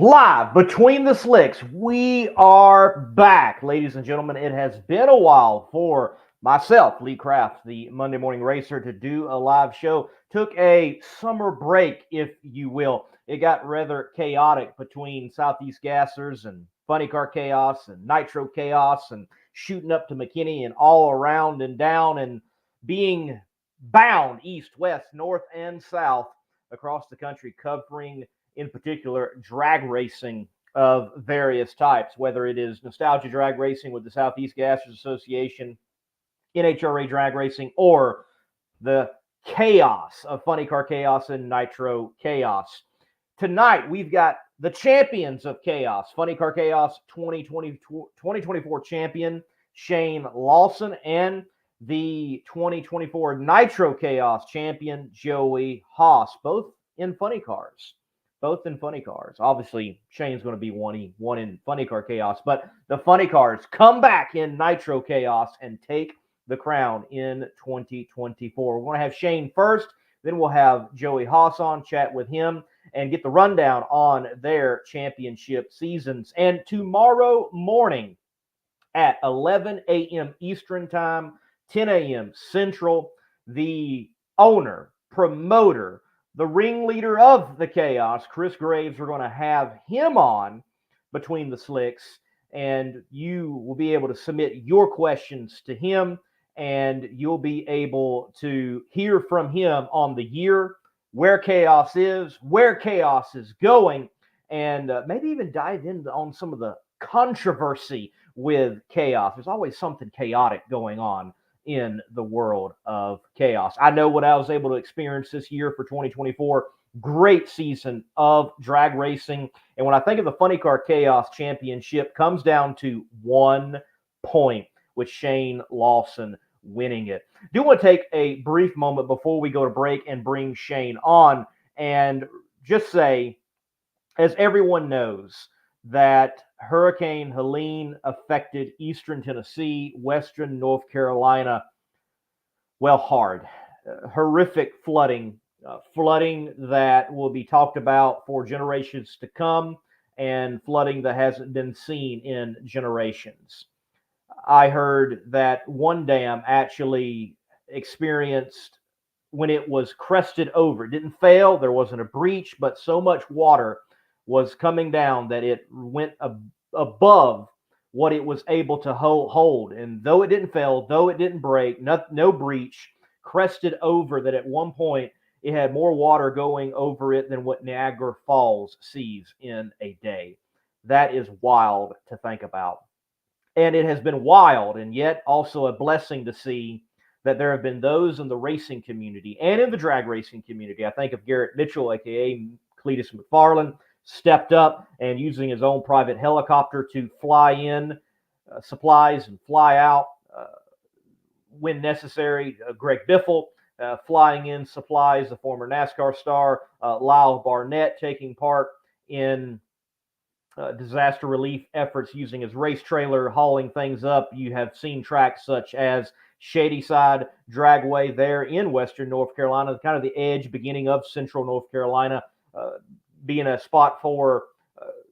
Live between the slicks, we are back. Ladies and gentlemen, it has been a while for myself, Lee Craft, the Monday Morning Racer, to do a live show. Took a summer break, if you will. It got rather chaotic between Southeast Gassers and Funny Car Chaos and Nitro Chaos and shooting up to McKinney and all around and down and being bound east, west, north, and south across the country, covering in particular drag racing of various types, whether it is nostalgia drag racing with the Southeast Gassers Association, NHRA drag racing, or the chaos of Funny Car Chaos and Nitro Chaos. Tonight, we've got the champions of chaos, Funny Car Chaos 2024 champion, Shayne Lawson, and the 2024 Nitro Chaos champion, Joey Haas, both in funny cars. Obviously, Shayne's going to be one in Funny Car Chaos, but the Funny Cars come back in Nitro Chaos and take the crown in 2024. We're going to have Shayne first, then we'll have Joey Haas on, chat with him, and get the rundown on their championship seasons. And tomorrow morning at 11 a.m. Eastern Time, 10 a.m. Central, the owner, promoter, the ringleader of the chaos, Chris Graves, we're going to have him on between the slicks, and you will be able to submit your questions to him, and you'll be able to hear from him on the year, where chaos is going, and maybe even dive in on some of the controversy with chaos. There's always something chaotic going on in the world of chaos. I know what I was able to experience this year for 2024. Great season of drag racing. And when I think of the Funny Car Chaos Championship, comes down to 1 point, with Shayne Lawson winning it. Do want to take a brief moment before we go to break and bring Shayne on and just say, as everyone knows, that Hurricane Helene affected eastern Tennessee, western North Carolina, hard. Horrific flooding that will be talked about for generations to come, and flooding that hasn't been seen in generations. I heard that one dam actually experienced, when it was crested over, it didn't fail, there wasn't a breach, but so much water was coming down that it went above what it was able to hold. And though it didn't fail, though it didn't break, no breach, crested over, that at one point it had more water going over it than what Niagara Falls sees in a day. That is wild to think about. And it has been wild, and yet also a blessing to see that there have been those in the racing community and in the drag racing community. I think of Garrett Mitchell, a.k.a. Cletus McFarland, stepped up and using his own private helicopter to fly in supplies and fly out when necessary. Greg Biffle flying in supplies, the former NASCAR star. Lyle Barnett taking part in disaster relief efforts using his race trailer, hauling things up. You have seen tracks such as Shadyside Dragway there in western North Carolina, kind of the edge beginning of central North Carolina, being a spot for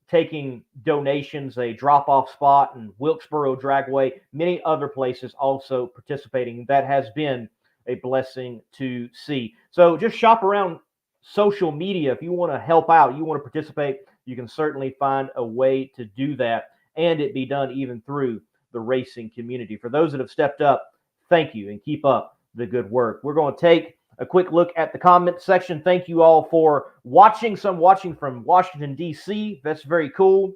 taking donations, a drop-off spot, and Wilkesboro Dragway, many other places also participating. That has been a blessing to see. So just shop around social media. If you want to help out, you want to participate, you can certainly find a way to do that, and it be done even through the racing community. For those that have stepped up, thank you, and keep up the good work. We're going to take a quick look at the comment section. Thank you all for watching. Some watching from Washington, D.C. That's very cool.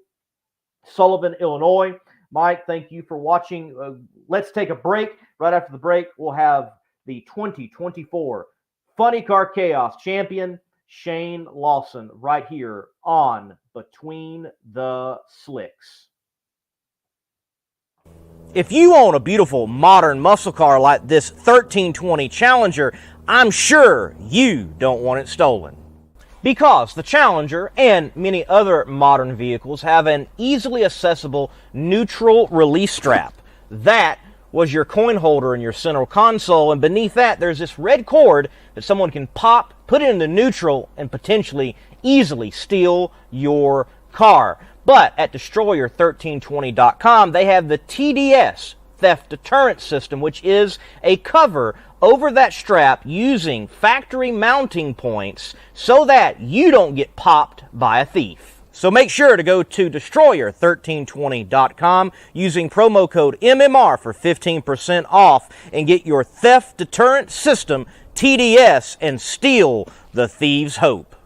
Sullivan, Illinois. Mike, thank you for watching. Let's take a break. Right after the break, we'll have the 2024 Funny Car Chaos champion, Shayne Lawson, right here on Between the Slicks. If you own a beautiful modern muscle car like this 1320 Challenger, I'm sure you don't want it stolen. Because the Challenger and many other modern vehicles have an easily accessible neutral release strap. That was your coin holder in your center console, and beneath that there's this red cord that someone can pop, put it into neutral, and potentially easily steal your car. But at Destroyer1320.com, they have the TDS, Theft Deterrent System, which is a cover over that strap using factory mounting points so that you don't get popped by a thief. So make sure to go to Destroyer1320.com using promo code MMR for 15% off and get your Theft Deterrent System TDS and steal the thieves' hope.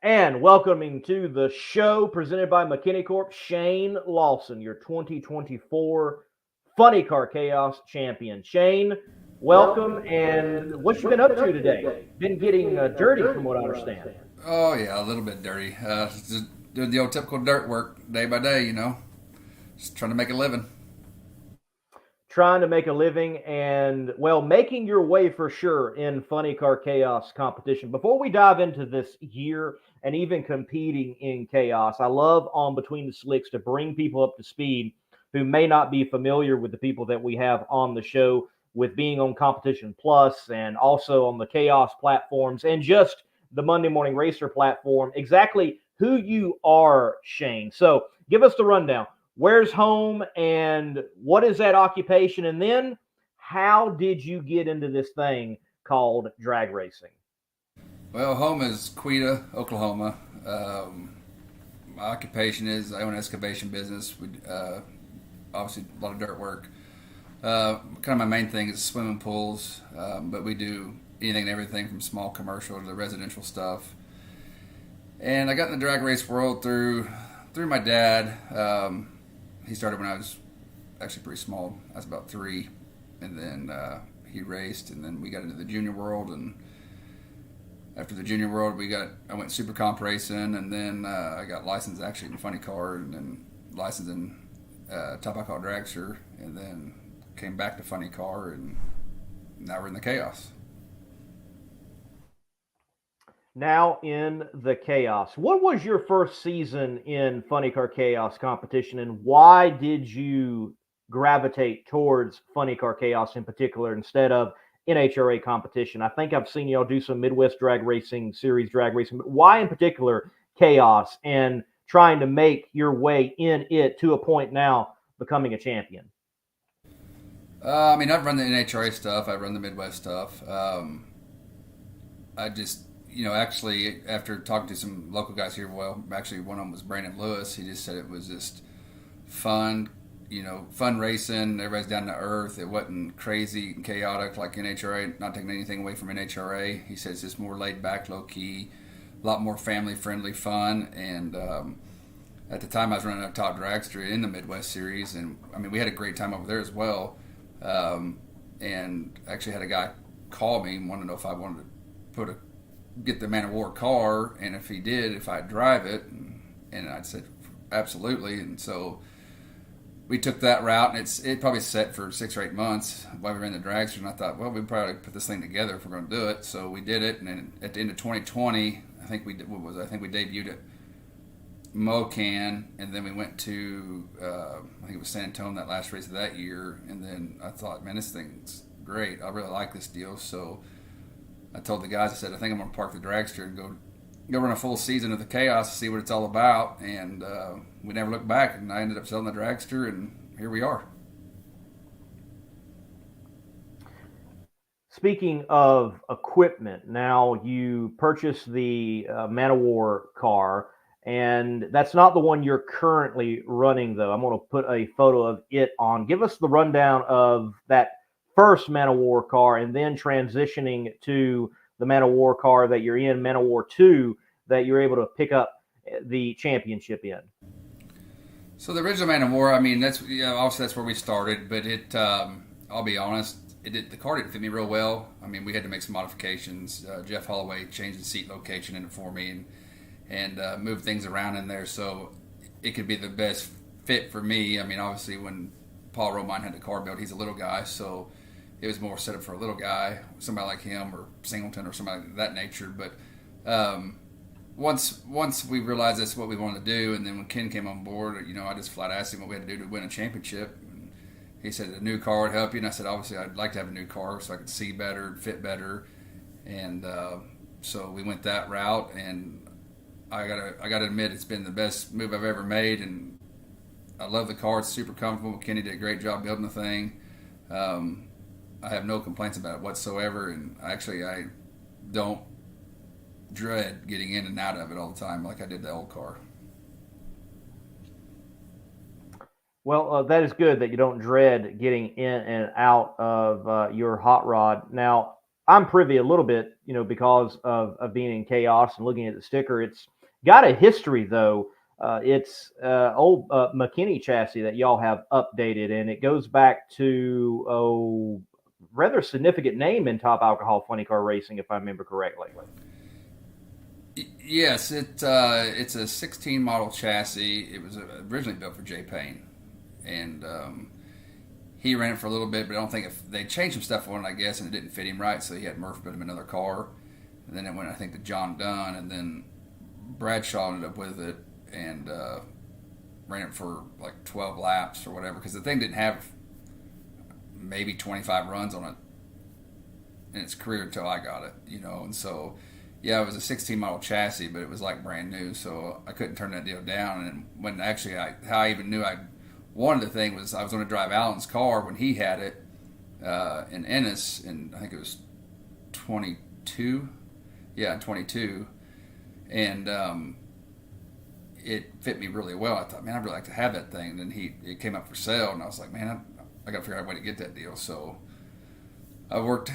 And welcoming to the show, presented by McKinney Corp, Shayne Lawson, your 2024 Funny Car Chaos champion. Shayne, welcome, and what you been up to today? Been getting dirty from what I understand. Oh, yeah, a little bit dirty. Just doing the old typical dirt work day by day, Just trying to make a living. Trying to make a living and, well, making your way for sure in Funny Car Chaos competition. Before we dive into this year and even competing in chaos, I love on Between the Slicks to bring people up to speed who may not be familiar with the people that we have on the show, with being on Competition Plus and also on the Chaos platforms and just the Monday Morning Racer platform, exactly who you are, Shayne. So give us the rundown. Where's home and what is that occupation? And then how did you get into this thing called drag racing? Well, home is Quita, Oklahoma. My occupation is I own an excavation business. We obviously a lot of dirt work. Kind of my main thing is swimming pools, but we do anything and everything from small commercial to the residential stuff. And I got in the drag race world through my dad. He started when I was actually pretty small. I was about 3, and then he raced, and then we got into the junior world. And after the junior world, I went super comp racing, and then I got licensed actually in funny car, and then licensed in top I call dragster, and then came back to funny car, and now we're in the chaos. Now in the chaos. What was your first season in Funny Car Chaos competition, and why did you gravitate towards Funny Car Chaos in particular instead of NHRA competition? I think I've seen y'all do some Midwest drag racing, series drag racing, but why in particular chaos and trying to make your way in it to a point now becoming a champion? I've run the NHRA stuff. I run the Midwest stuff. I just... actually, after talking to some local guys here, well, actually one of them was Brandon Lewis. He just said it was just fun, fun racing. Everybody's down to earth. It wasn't crazy and chaotic like NHRA, not taking anything away from NHRA. He says it's just more laid back, low key, a lot more family friendly fun. And at the time I was running a top dragster in the Midwest series. And we had a great time over there as well. And actually had a guy call me and wanted to know if I wanted to get the Man of War car, and if he did, if I'd drive it, and I'd said absolutely. And so we took that route, and it probably set for 6 or 8 months while we were in the dragster. And I thought, well, we probably put this thing together if we're going to do it. So we did it, and then at the end of 2020, I think we debuted at Mocan, and then we went to I think it was San Antonio that last race of that year. And then I thought, man, this thing's great. I really like this deal. So I told the guys, I said, I think I'm going to park the dragster and go run a full season of the chaos to see what it's all about. And we never looked back, and I ended up selling the dragster, and here we are. Speaking of equipment, now you purchased the Man of War car, and that's not the one you're currently running, though. I'm going to put a photo of it on. Give us the rundown of that first Man of War car, and then transitioning to the Man of War car that you're in, Man of War 2, that you're able to pick up the championship in. So the original Man of War, obviously that's where we started, but I'll be honest, the car didn't fit me real well. We had to make some modifications. Jeff Holloway changed the seat location in it for me and moved things around in there so it could be the best fit for me. Obviously when Paul Romine had the car built, he's a little guy, so it was more set up for a little guy, somebody like him or Singleton or somebody of that nature. But once we realized that's what we wanted to do, and then when Ken came on board, I just flat asked him what we had to do to win a championship. And he said a new car would help you, and I said obviously I'd like to have a new car so I could see better, fit better, and so we went that route. And I gotta admit it's been the best move I've ever made, and I love the car. It's super comfortable. Kenny did a great job building the thing. Um, I have no complaints about it whatsoever, and actually I don't dread getting in and out of it all the time like I did the old car. Well, that is good that you don't dread getting in and out of your hot rod. Now, I'm privy a little bit, because of being in chaos and looking at the sticker. It's got a history, though. It's old McKinney chassis that y'all have updated, and it goes back to rather significant name in top alcohol funny car racing, if I remember correctly. Yes, it's a 16 model chassis. It was originally built for Jay Payne, and he ran it for a little bit, but I don't think if they changed some stuff on it, I guess, and it didn't fit him right, so he had Murph put him in another car, and then it went, I think, to John Dunn, and then Bradshaw ended up with it and ran it for like 12 laps or whatever, because the thing didn't have maybe 25 runs on it in its career until I got it, and so. Yeah, it was a 16 model chassis, but it was like brand new, so I couldn't turn that deal down. And when actually, how I even knew I wanted the thing was I was going to drive Alan's car when he had it in Ennis, and I think it was 22. Yeah, 22, and it fit me really well. I thought, man, I'd really like to have that thing. And then it came up for sale, and I was like, man, I got to figure out a way to get that deal. So I worked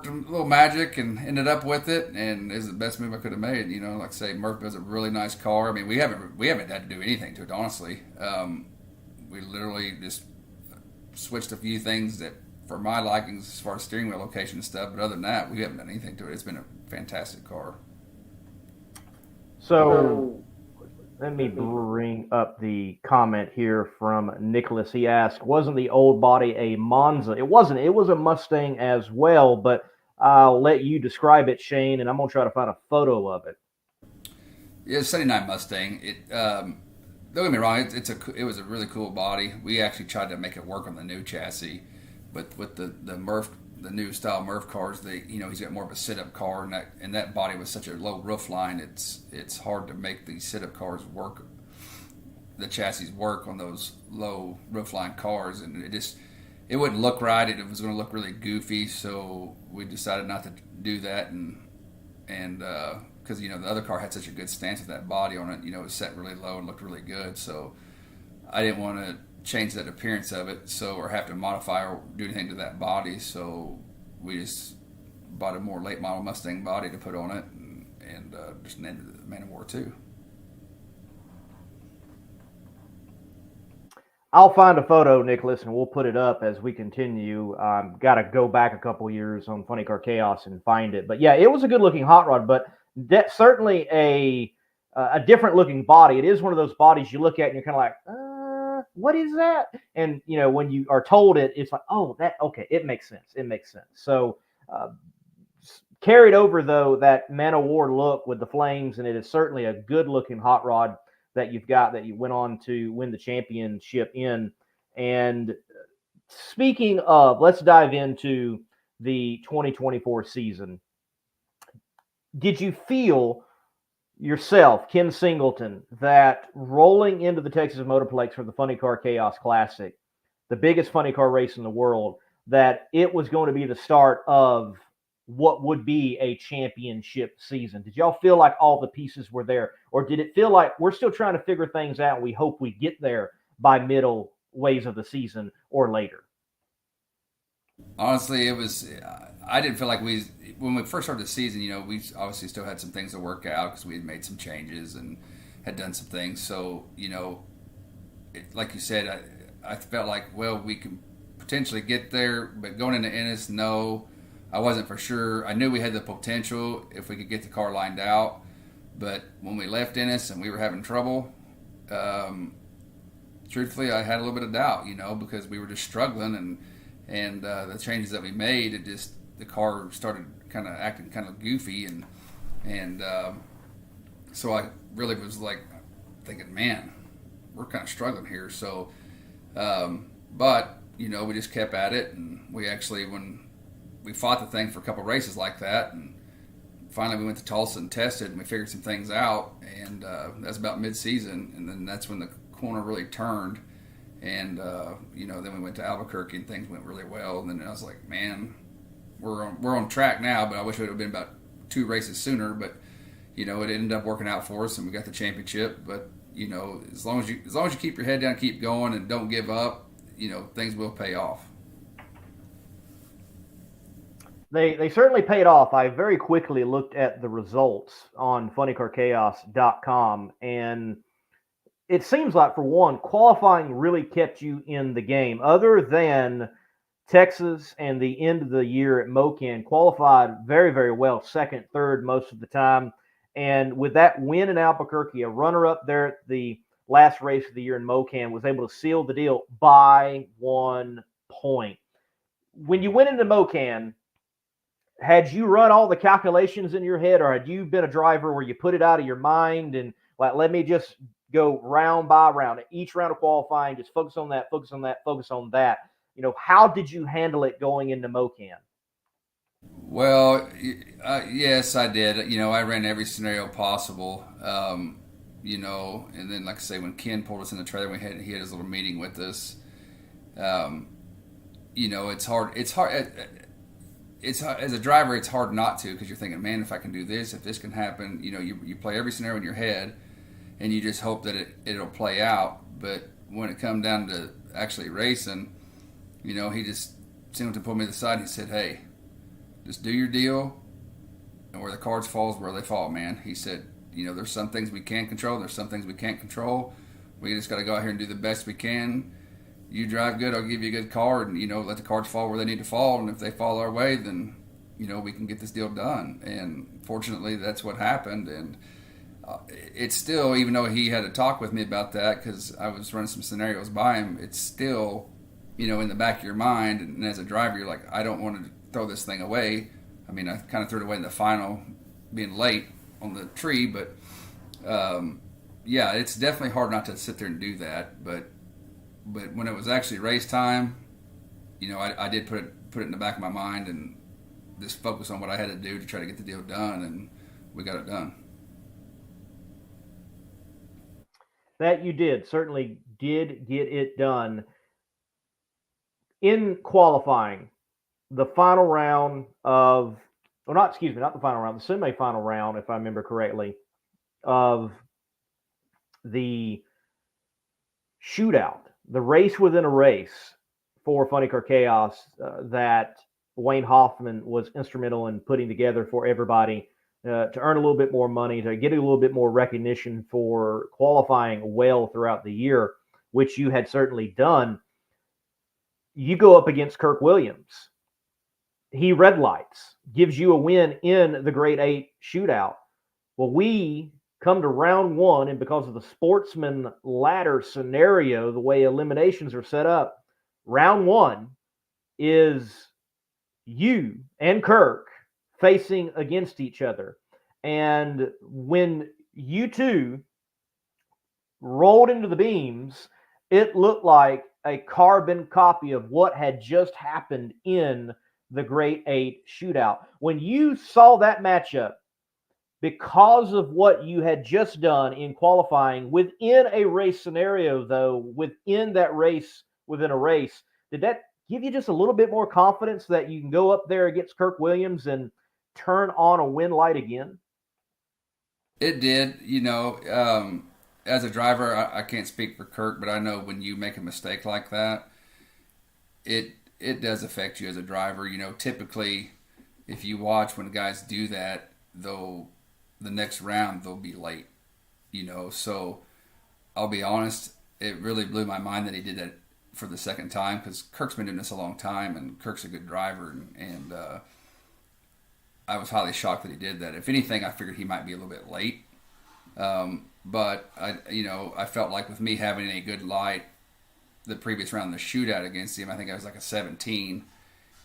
a little magic and ended up with it, and it was the best move I could have made. Like I say, Murph has a really nice car. I mean, we haven't had to do anything to it, honestly. We literally just switched a few things that for my likings as far as steering wheel location and stuff, but other than that, we haven't done anything to it. It's been a fantastic car. So let me bring up the comment here from Nicholas. He asked, wasn't the old body a Monza? It wasn't. It was a Mustang as well, but I'll let you describe it, Shayne, and I'm going to try to find a photo of it. Yeah, it's a 79 Mustang. Don't get me wrong, it was a really cool body. We actually tried to make it work on the new chassis, but with the Murph, the new style Murph cars, he's got more of a sit-up car, and that body was such a low roof line. It's hard to make these sit-up cars work, the chassis work on those low roof line cars, and it wouldn't look right. It was going to look really goofy, so we decided not to do that, and because the other car had such a good stance with that body on it, it was set really low and looked really good, so I didn't want to change that appearance of it, or have to modify or do anything to that body. So we just bought a more late model Mustang body to put on it, and just named it the Man of War 2. I'll find a photo, Nicholas, and we'll put it up as we continue. Got to go back a couple years on Funny Car Chaos and find it. But yeah, it was a good-looking hot rod, but that's certainly a different looking body. It is one of those bodies you look at and you're kind of like, what is that? And when you are told it, it's like, oh, okay, it makes sense. It makes sense. So carried over though that Man of War look with the flames, and it is certainly a good looking hot rod that you've got that you went on to win the championship in. And speaking of, let's dive into the 2024 season. Did you feel yourself, Ken Singleton, that rolling into the Texas Motorplex for the Funny Car Chaos Classic, the biggest funny car race in the world, that it was going to be the start of what would be a championship season? Did y'all feel like all the pieces were there, or did it feel like we're still trying to figure things out and we hope we get there by middle ways of the season or later? Honestly, it was. I didn't feel like when we first started the season, we obviously still had some things to work out because we had made some changes and had done some things. So, like you said, I felt like, well, we can potentially get there, but going into Ennis, no, I wasn't for sure. I knew we had the potential if we could get the car lined out, but when we left Ennis and we were having trouble, truthfully, I had a little bit of doubt, because we were just struggling, and the changes that we made, the car started kind of acting kind of goofy, and so I really was like thinking, man, we're kind of struggling here. So, but we just kept at it, and we actually, when we fought the thing for a couple races like that, and finally we went to Tulsa and tested, and we figured some things out, and that's about mid-season, and then that's when the corner really turned, and then we went to Albuquerque and things went really well, and then I was like, man, we're on track now, but I wish it would have been about 2 races sooner, but it ended up working out for us, and we got the championship. But as long as you keep your head down, keep going, and don't give up, things will pay off. They certainly paid off. I very quickly looked at the results on funnycarchaos.com, and it seems like, for one, qualifying really kept you in the game. Other than Texas and the end of the year at Mocan, qualified very, very well, second, third most of the time. And with that win in Albuquerque, a runner-up there at the last race of the year in Mocan, was able to seal the deal by 1 point. When you went into Mocan, had you run all the calculations in your head, or had you been a driver where you put it out of your mind and like, let me just go round by round, each round of qualifying, just focus on that, focus on that, focus on that? How did you handle it going into Mocan? Well, yes, I did. I ran every scenario possible. And then, like I say, when Ken pulled us in the trailer, he had his little meeting with us. It's hard. It's as a driver, it's hard not to, because you're thinking, man, if I can do this, if this can happen, you play every scenario in your head, and you just hope that it'll play out. But when it come down to actually racing, he just seemed to pull me to the side and he said, hey, just do your deal, and where the cards fall is where they fall, man. He said, there's some things we can control, there's some things we can't control. We just got to go out here and do the best we can. You drive good, I'll give you a good card, and let the cards fall where they need to fall, and if they fall our way, then we can get this deal done. And fortunately, that's what happened. And it's still, even though he had a talk with me about that, because I was running some scenarios by him, it's still in the back of your mind. And as a driver, you're like, I don't want to throw this thing away. I mean, I kind of threw it away in the final, being late on the tree, but it's definitely hard not to sit there and do that. But when it was actually race time, I did put it in the back of my mind and just focus on what I had to do to try to get the deal done, and we got it done. That you did, certainly did get it done. In qualifying, the final round of, not the final round, the semi-final round, if I remember correctly, of the shootout, the race within a race for Funny Car Chaos that Wayne Hoffman was instrumental in putting together for everybody to earn a little bit more money, to get a little bit more recognition for qualifying well throughout the year, which you had certainly done. You go up against Kirk Williams. He red lights, gives you a win in the Grade 8 shootout. Well, we come to round 1, and because of the sportsman ladder scenario, the way eliminations are set up, round 1 is you and Kirk facing against each other. And when you two rolled into the beams, it looked like a carbon copy of what had just happened in the Grade 8 shootout. When you saw that matchup, because of what you had just done in qualifying within a race scenario, though, within that race, within a race, did that give you just a little bit more confidence that you can go up there against Kirk Williams and turn on a win light again? It did. As a driver, I can't speak for Kirk, but I know when you make a mistake like that, it does affect you as a driver. Typically, if you watch when guys do that, the next round they'll be late. So I'll be honest, it really blew my mind that he did that for the second time, because Kirk's been doing this a long time, and Kirk's a good driver, and I was highly shocked that he did that. If anything, I figured he might be a little bit late. But I felt like with me having a good light the previous round in the shootout against him, I think I was like a 17.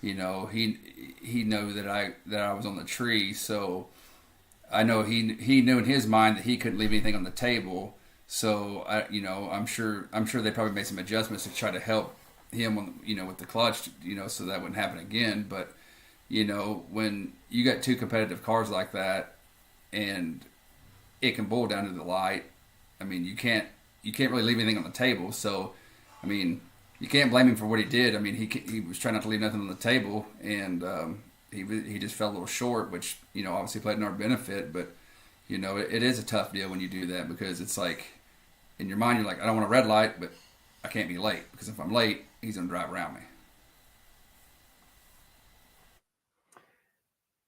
He knew that I was on the tree, so I know he knew in his mind that he couldn't leave anything on the table. So I'm sure they probably made some adjustments to try to help him on with the clutch, so that wouldn't happen again. But When you got two competitive cars like that, and it can boil down to the light. I mean, you can't really leave anything on the table. So, I mean, you can't blame him for what he did. I mean, he was trying not to leave nothing on the table, and he just fell a little short, which obviously played in our benefit. But it is a tough deal when you do that, because it's like in your mind you're like, I don't want a red light, but I can't be late, because if I'm late, he's gonna drive around me.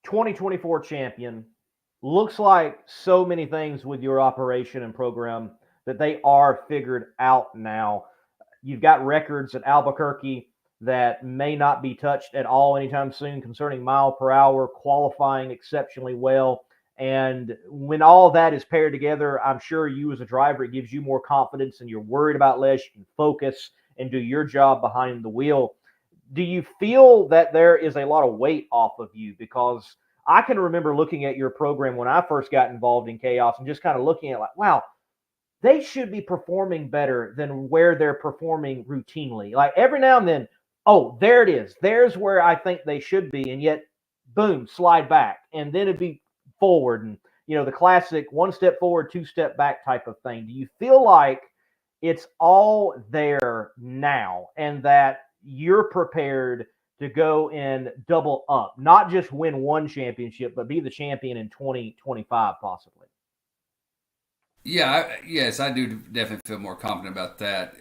2024 champion. Looks like so many things with your operation and program that they are figured out now. You've got records at Albuquerque that may not be touched at all anytime soon concerning mile per hour, qualifying exceptionally well. And when all that is paired together, I'm sure you as a driver, it gives you more confidence and you're worried about less. You can focus and do your job behind the wheel. Do you feel that there is a lot of weight off of you? Because I can remember looking at your program when I first got involved in chaos and just kind of looking at like, wow, they should be performing better than where they're performing routinely. Like every now and then, oh, there it is. There's where I think they should be. And yet, boom, slide back. And then it'd be forward. And, the classic one step forward, two step back type of thing. Do you feel like it's all there now and that you're prepared to go and double up, not just win one championship, but be the champion in 2025 possibly? Yes, I do definitely feel more confident about that.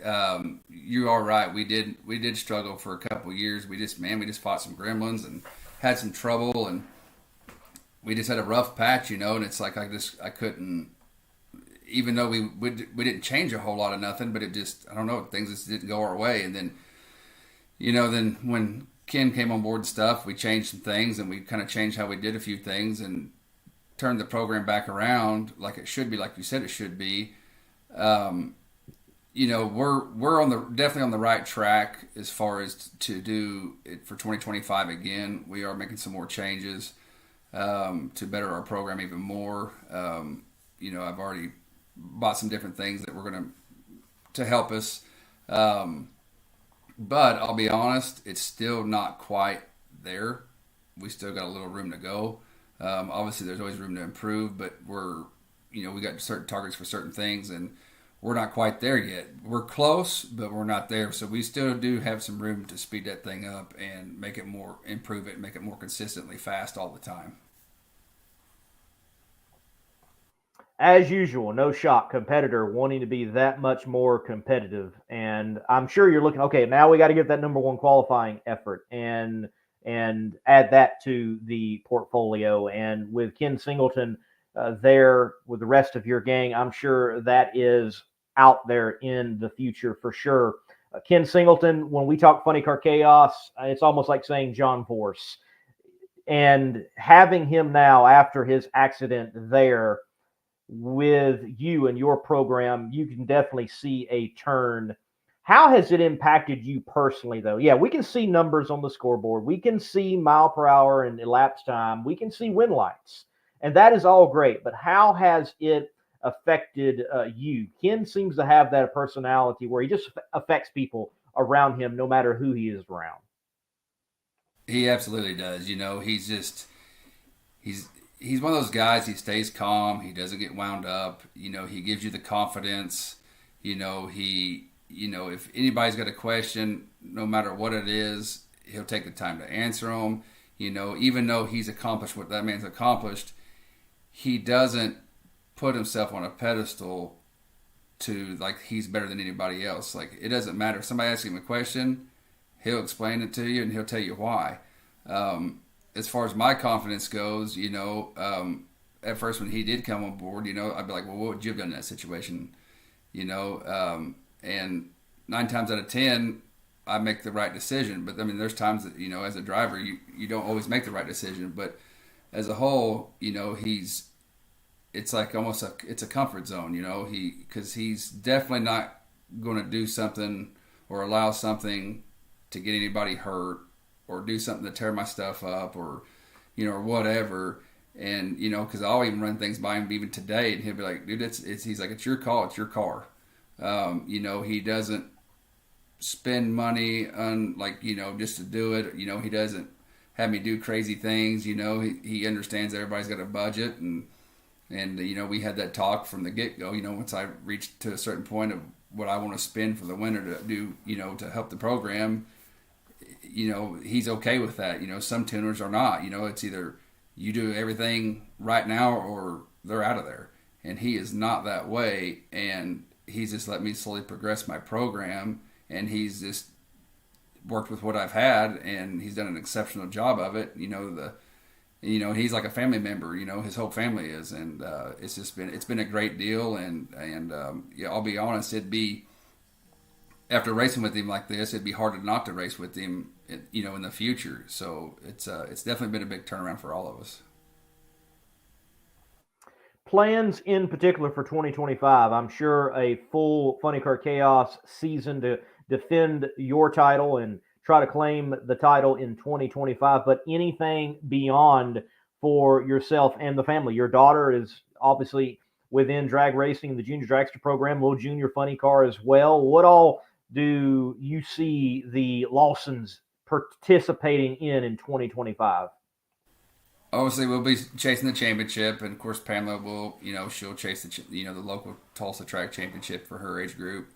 You are right. We did struggle for a couple of years. We just fought some gremlins and had some trouble, and we just had a rough patch, and it's like I couldn't, even though we didn't change a whole lot of nothing, but it just, I don't know, things just didn't go our way. And then then when Ken came on board and stuff, we changed some things, and we kind of changed how we did a few things and turned the program back around like it should be, like you said it should be. We're definitely on the right track as far as to do it for 2025 again. We are making some more changes to better our program even more. I've already bought some different things that we're going to help us. But I'll be honest, it's still not quite there. We still got a little room to go. Obviously, there's always room to improve, but we got certain targets for certain things, and we're not quite there yet. We're close, but we're not there. So we still do have some room to speed that thing up and improve it, make it more consistently fast all the time. As usual, no shock competitor wanting to be that much more competitive. And I'm sure you're looking, okay, now we got to get that number one qualifying effort and add that to the portfolio. And with Ken Singleton there with the rest of your gang, I'm sure that is out there in the future for sure. Ken Singleton, when we talk funny car chaos, it's almost like saying John Force. And having him now after his accident there with you and your program, you can definitely see a turn. How has it impacted you personally, though? Yeah, we can see numbers on the scoreboard. We can see mile per hour and elapsed time. We can see win lights. And that is all great. But how has it affected you? Ken seems to have that personality where he just affects people around him no matter who he is around. He absolutely does. He's one of those guys. He stays calm. He doesn't get wound up. He gives you the confidence. If anybody's got a question, no matter what it is, he'll take the time to answer them. Even though he's accomplished what that man's accomplished, he doesn't put himself on a pedestal to like he's better than anybody else. Like it doesn't matter. If somebody asks him a question, he'll explain it to you and he'll tell you why. As far as my confidence goes, at first when he did come on board, I'd be like, well, what would you have done in that situation? And 9 times out of 10, I make the right decision. But I mean, there's times that, as a driver, you don't always make the right decision. But as a whole, it's like almost it's a comfort zone, because he's definitely not going to do something or allow something to get anybody hurt or do something to tear my stuff up or whatever. And, because I'll even run things by him even today and he'll be like, dude, he's like, it's your call. It's your car. He doesn't spend money on just to do it. He doesn't have me do crazy things. He understands everybody's got a budget, and we had that talk from the get go. Once I reached to a certain point of what I want to spend for the winter to do, to help the program, he's okay with that. Some tuners are not. It's either you do everything right now or they're out of there. And he is not that way. And he's just let me slowly progress my program. And he's just worked with what I've had, and he's done an exceptional job of it. He's like a family member. His whole family is, and it's been a great deal. And yeah, I'll be honest, it'd be after racing with him like this, it'd be hard not to race with him, in the future. So it's definitely been a big turnaround for all of us. Plans in particular for 2025. I'm sure a full Funny Car Chaos season to defend your title and try to claim the title in 2025, but anything beyond for yourself and the family. Your daughter is obviously within drag racing, the junior dragster program, little junior funny car as well. What all do you see the Lawsons participating in 2025? Obviously, we'll be chasing the championship, and of course, Pamela will, she'll chase the local Tulsa track championship for her age group.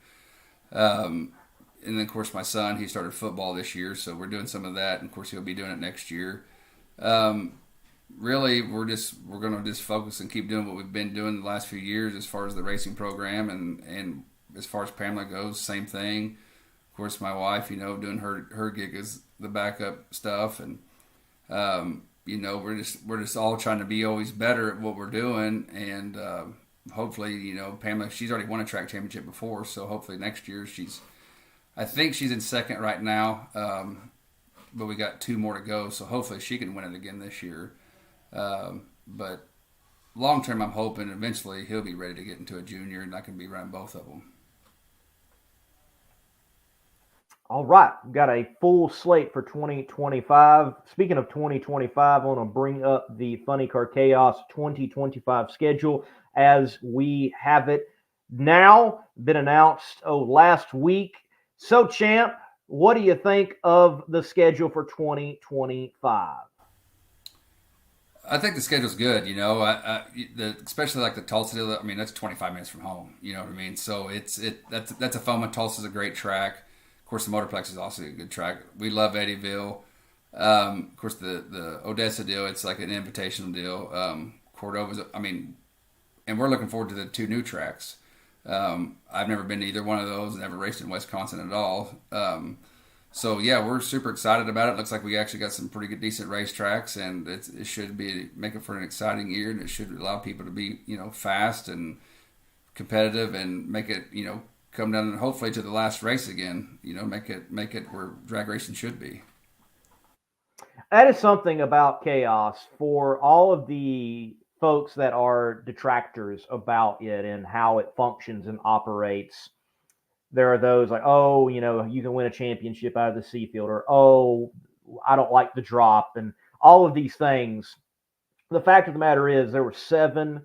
And then, of course, my son, he started football this year, so we're doing some of that. And, of course, he'll be doing it next year. Really, we're going to just focus and keep doing what we've been doing the last few years as far as the racing program. And as far as Pamela goes, same thing. Of course, my wife, doing her gig is the backup stuff. And, we're just all trying to be always better at what we're doing. And hopefully, Pamela, she's already won a track championship before. So hopefully next year I think she's in second right now, but we got 2 more to go, so hopefully she can win it again this year. But long term, I'm hoping eventually he'll be ready to get into a junior, and I can be around both of them. All right, we've got a full slate for 2025. Speaking of 2025, I want to bring up the Funny Car Chaos 2025 schedule as we have it now. Been announced last week. So, champ, what do you think of the schedule for 2025? I think the schedule's good. Especially like the Tulsa deal. I mean, that's 25 minutes from home. You know what I mean? So that's a fun one. Tulsa's a great track. Of course, the Motorplex is also a good track. We love Eddyville. Of course, the Odessa deal. It's like an invitational deal. Cordova's. And we're looking forward to the 2 new tracks. I've never been to either one of those, never raced in Wisconsin at all. So yeah, we're super excited about it. Looks like we actually got some pretty good, decent racetracks, and it should be make it for an exciting year, and it should allow people to be, fast and competitive, and make it, come down and hopefully to the last race again. Make it where drag racing should be. That is something about chaos for all of the folks that are detractors about it and how it functions and operates. There are those like, oh, you can win a championship out of the Seafield, or oh, I don't like the drop, and all of these things. The fact of the matter is there were 7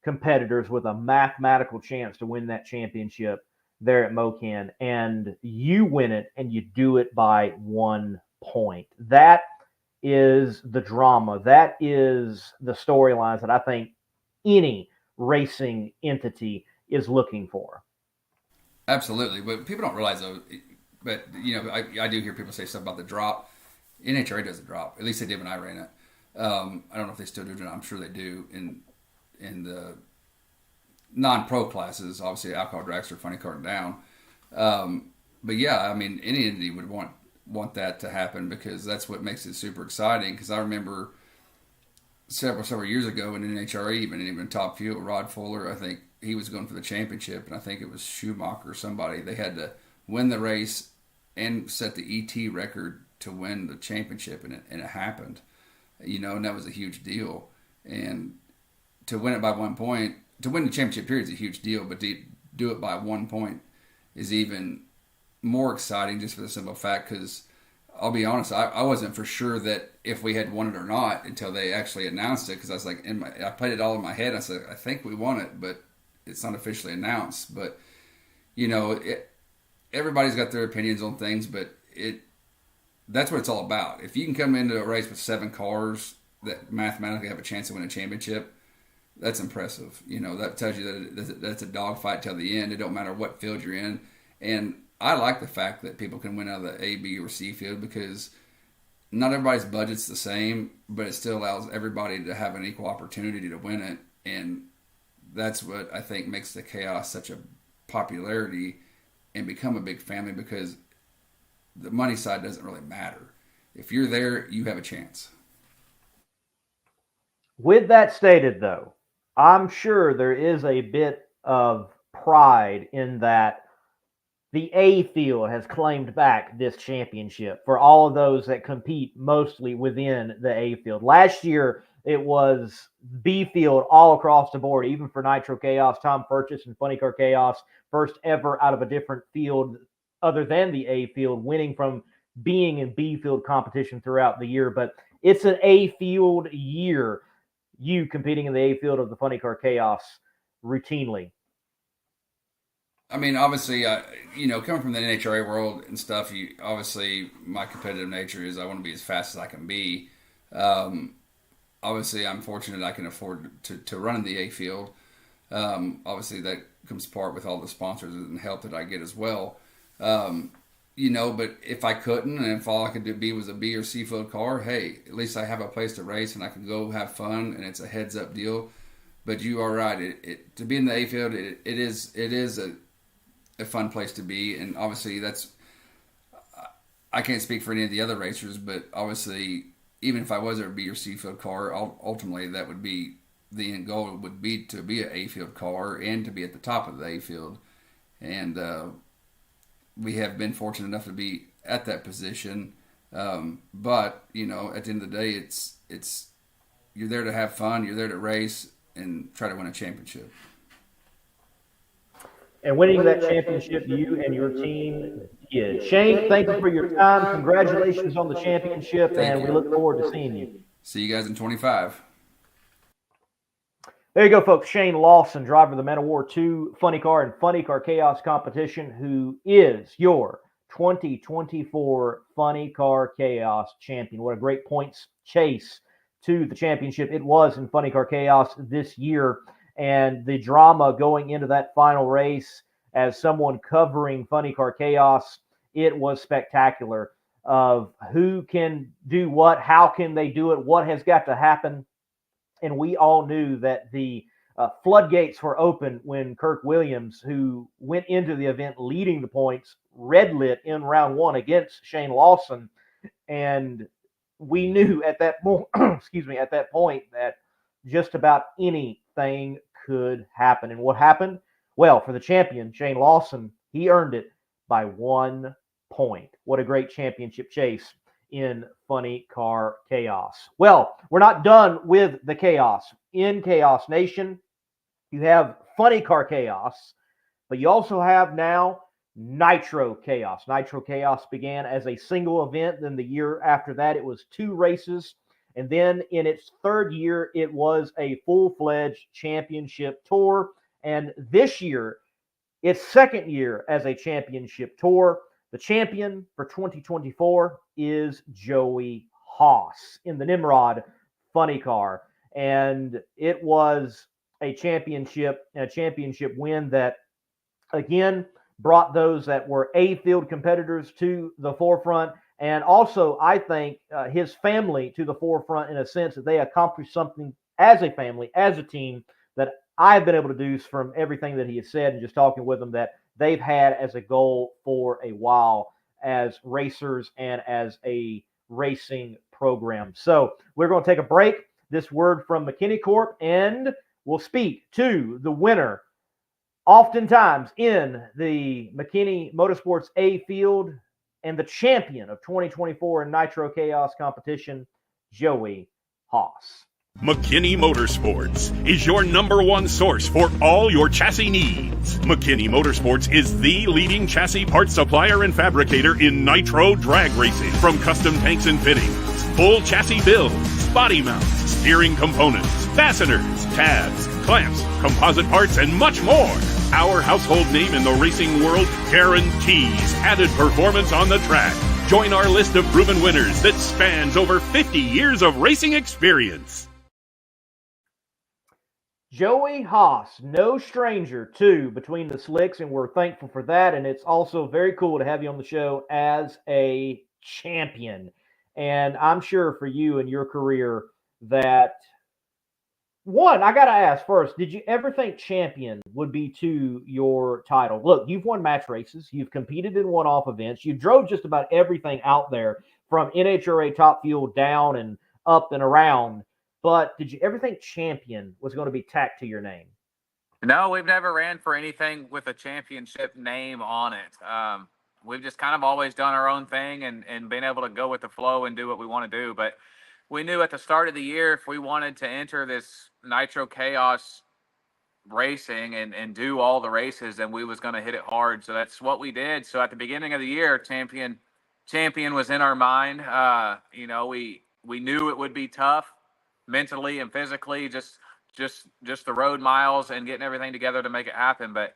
competitors with a mathematical chance to win that championship there at Mocan, and you win it, and you do it by 1 point. That is the drama. That is the storylines that I think any racing entity is looking for. Absolutely, but people don't realize though. But I do hear people say stuff about the drop. NHRA does a drop. At least they did when I ran it. I don't know if they still do it. I'm sure they do in the non-pro classes. Obviously, alcohol dragster, funny car, and down. But yeah, any entity would want that to happen, because that's what makes it super exciting. Because I remember several years ago in NHRA, even Top Fuel, Rod Fuller, I think he was going for the championship, and I think it was Schumacher or somebody. They had to win the race and set the ET record to win the championship, and it happened. And that was a huge deal. And to win it by 1 point, to win the championship period is a huge deal, but to do it by 1 point is even more exciting, just for the simple fact, because I'll be honest, I wasn't for sure that if we had won it or not until they actually announced it, because I was like, I played it all in my head. I said, I think we won it, but it's not officially announced. But everybody's got their opinions on things, but that's what it's all about. If you can come into a race with 7 cars that mathematically have a chance to win a championship, that's impressive. That tells you that that's a dogfight till the end. It don't matter what field you're in. And I like the fact that people can win out of the A, B, or C field because not everybody's budget's the same, but it still allows everybody to have an equal opportunity to win it. And that's what I think makes the Chaos such a popularity and become a big family, because the money side doesn't really matter. If you're there, you have a chance. With that stated, though, I'm sure there is a bit of pride in that the A field has claimed back this championship for all of those that compete mostly within the A field. Last year, it was B field all across the board, even for Nitro Chaos. Tom Purchase and Funny Car Chaos, first ever out of a different field other than the A field, winning from being in B field competition throughout the year. But it's an A field year, you competing in the A field of the Funny Car Chaos routinely. I mean, obviously, coming from the NHRA world and stuff, obviously my competitive nature is I want to be as fast as I can be. Obviously, I'm fortunate I can afford to run in the A field. Obviously, that comes apart with all the sponsors and help that I get as well. But if I couldn't, and if all I could do was a B or C field car, hey, at least I have a place to race and I can go have fun, and it's a heads up deal. But you are right. To be in the A field, it is a fun place to be, and obviously I can't speak for any of the other racers, but obviously even if I was a B or C field car, ultimately that would be the end goal, would be to be an A field car and to be at the top of the A field, and we have been fortunate enough to be at that position. But at the end of the day, it's you're there to have fun, you're there to race and try to win a championship. And winning that championship, you and your team did. Shayne, thank you for your time. Congratulations on the championship, and we look forward to seeing you. See you guys in 25. There you go, folks. Shayne Lawson, driver of the Man of War 2 Funny Car and Funny Car Chaos competition, who is your 2024 Funny Car Chaos champion. What a great points chase to the championship it was in Funny Car Chaos this year. And the drama going into that final race, as someone covering Funny Car Chaos, it was spectacular of who can do what, how can they do it, what has got to happen. And we all knew that the floodgates were open when Kirk Williams, who went into the event leading the points, red lit in round 1 against Shayne Lawson. And we knew at that point, that just about anything could happen. And what happened? Well, for the champion, Shayne Lawson, he earned it by 1 point. What a great championship chase in Funny Car Chaos. Well, we're not done with the chaos. In Chaos Nation, you have Funny Car Chaos, but you also have now Nitro Chaos. Nitro Chaos began as a single event. Then the year after that, it was 2 races. And then in its 3rd year, it was a full-fledged championship tour. And this year, its 2nd year as a championship tour. The champion for 2024 is Joey Haas in the Nimrod Funny Car. And it was a championship win that, again, brought those that were A-field competitors to the forefront. And also, I think, his family to the forefront in a sense that they accomplished something as a family, as a team, that I've been able to do from everything that he has said and just talking with them that they've had as a goal for a while as racers and as a racing program. So we're going to take a break. This word from McKinney Corp, and we'll speak to the winner oftentimes in the McKinney Motorsports A field and the champion of 2024 in Nitro Chaos competition, Joey Haas. McKinney Motorsports is your #1 source for all your chassis needs. McKinney Motorsports is the leading chassis parts supplier and fabricator in nitro drag racing. From custom tanks and fittings, full chassis builds, body mounts, steering components, fasteners, tabs, clamps, composite parts, and much more. Our household name in the racing world guarantees added performance on the track. Join our list of proven winners that spans over 50 years of racing experience. Joey Haas, no stranger to Between the Slicks, and we're thankful for that. And it's also very cool to have you on the show as a champion. And I'm sure for you and your career that one, I got to ask first, did you ever think champion would be to your title? Look, you've won match races, you've competed in one-off events, you drove just about everything out there from NHRA Top Fuel down and up and around. But did you ever think champion was going to be tacked to your name? No, we've never ran for anything with a championship name on it. We've just kind of always done our own thing and been able to go with the flow and do what we want to do. But we knew at the start of the year, if we wanted to enter this Nitro Chaos racing and do all the races, then we was going to hit it hard. So that's what we did. So at the beginning of the year, champion was in our mind. We knew it would be tough mentally and physically, just the road miles and getting everything together to make it happen. But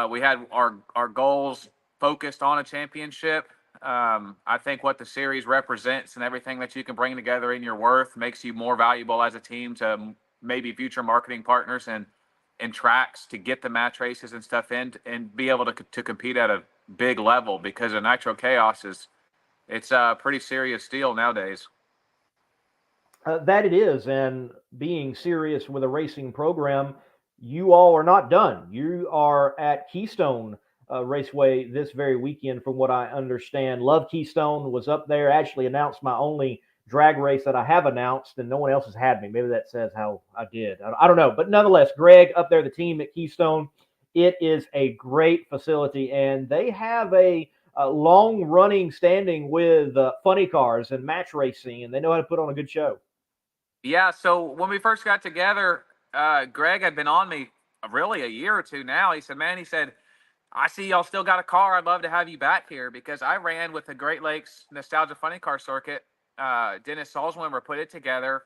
we had our goals focused on a championship. I think what the series represents and everything that you can bring together in your worth makes you more valuable as a team to maybe future marketing partners and tracks to get the match races and stuff in and be able to compete at a big level, because a Nitro Chaos it's a pretty serious deal nowadays. That it is, and being serious with a racing program, you all are not done. You are at Keystone Raceway this very weekend, from what I understand. Love Keystone was up there, actually announced my only drag race that I have announced, and no one else has had me. Maybe that says how I did. I don't know. But nonetheless, Greg up there, the team at Keystone, it is a great facility, and they have a long-running standing with funny cars and match racing, and they know how to put on a good show. Yeah, so when we first got together, Greg had been on me really a year or two now. He said, I see y'all still got a car. I'd love to have you back here, because I ran with the Great Lakes Nostalgia Funny Car Circuit. Dennis Salzwimmer put it together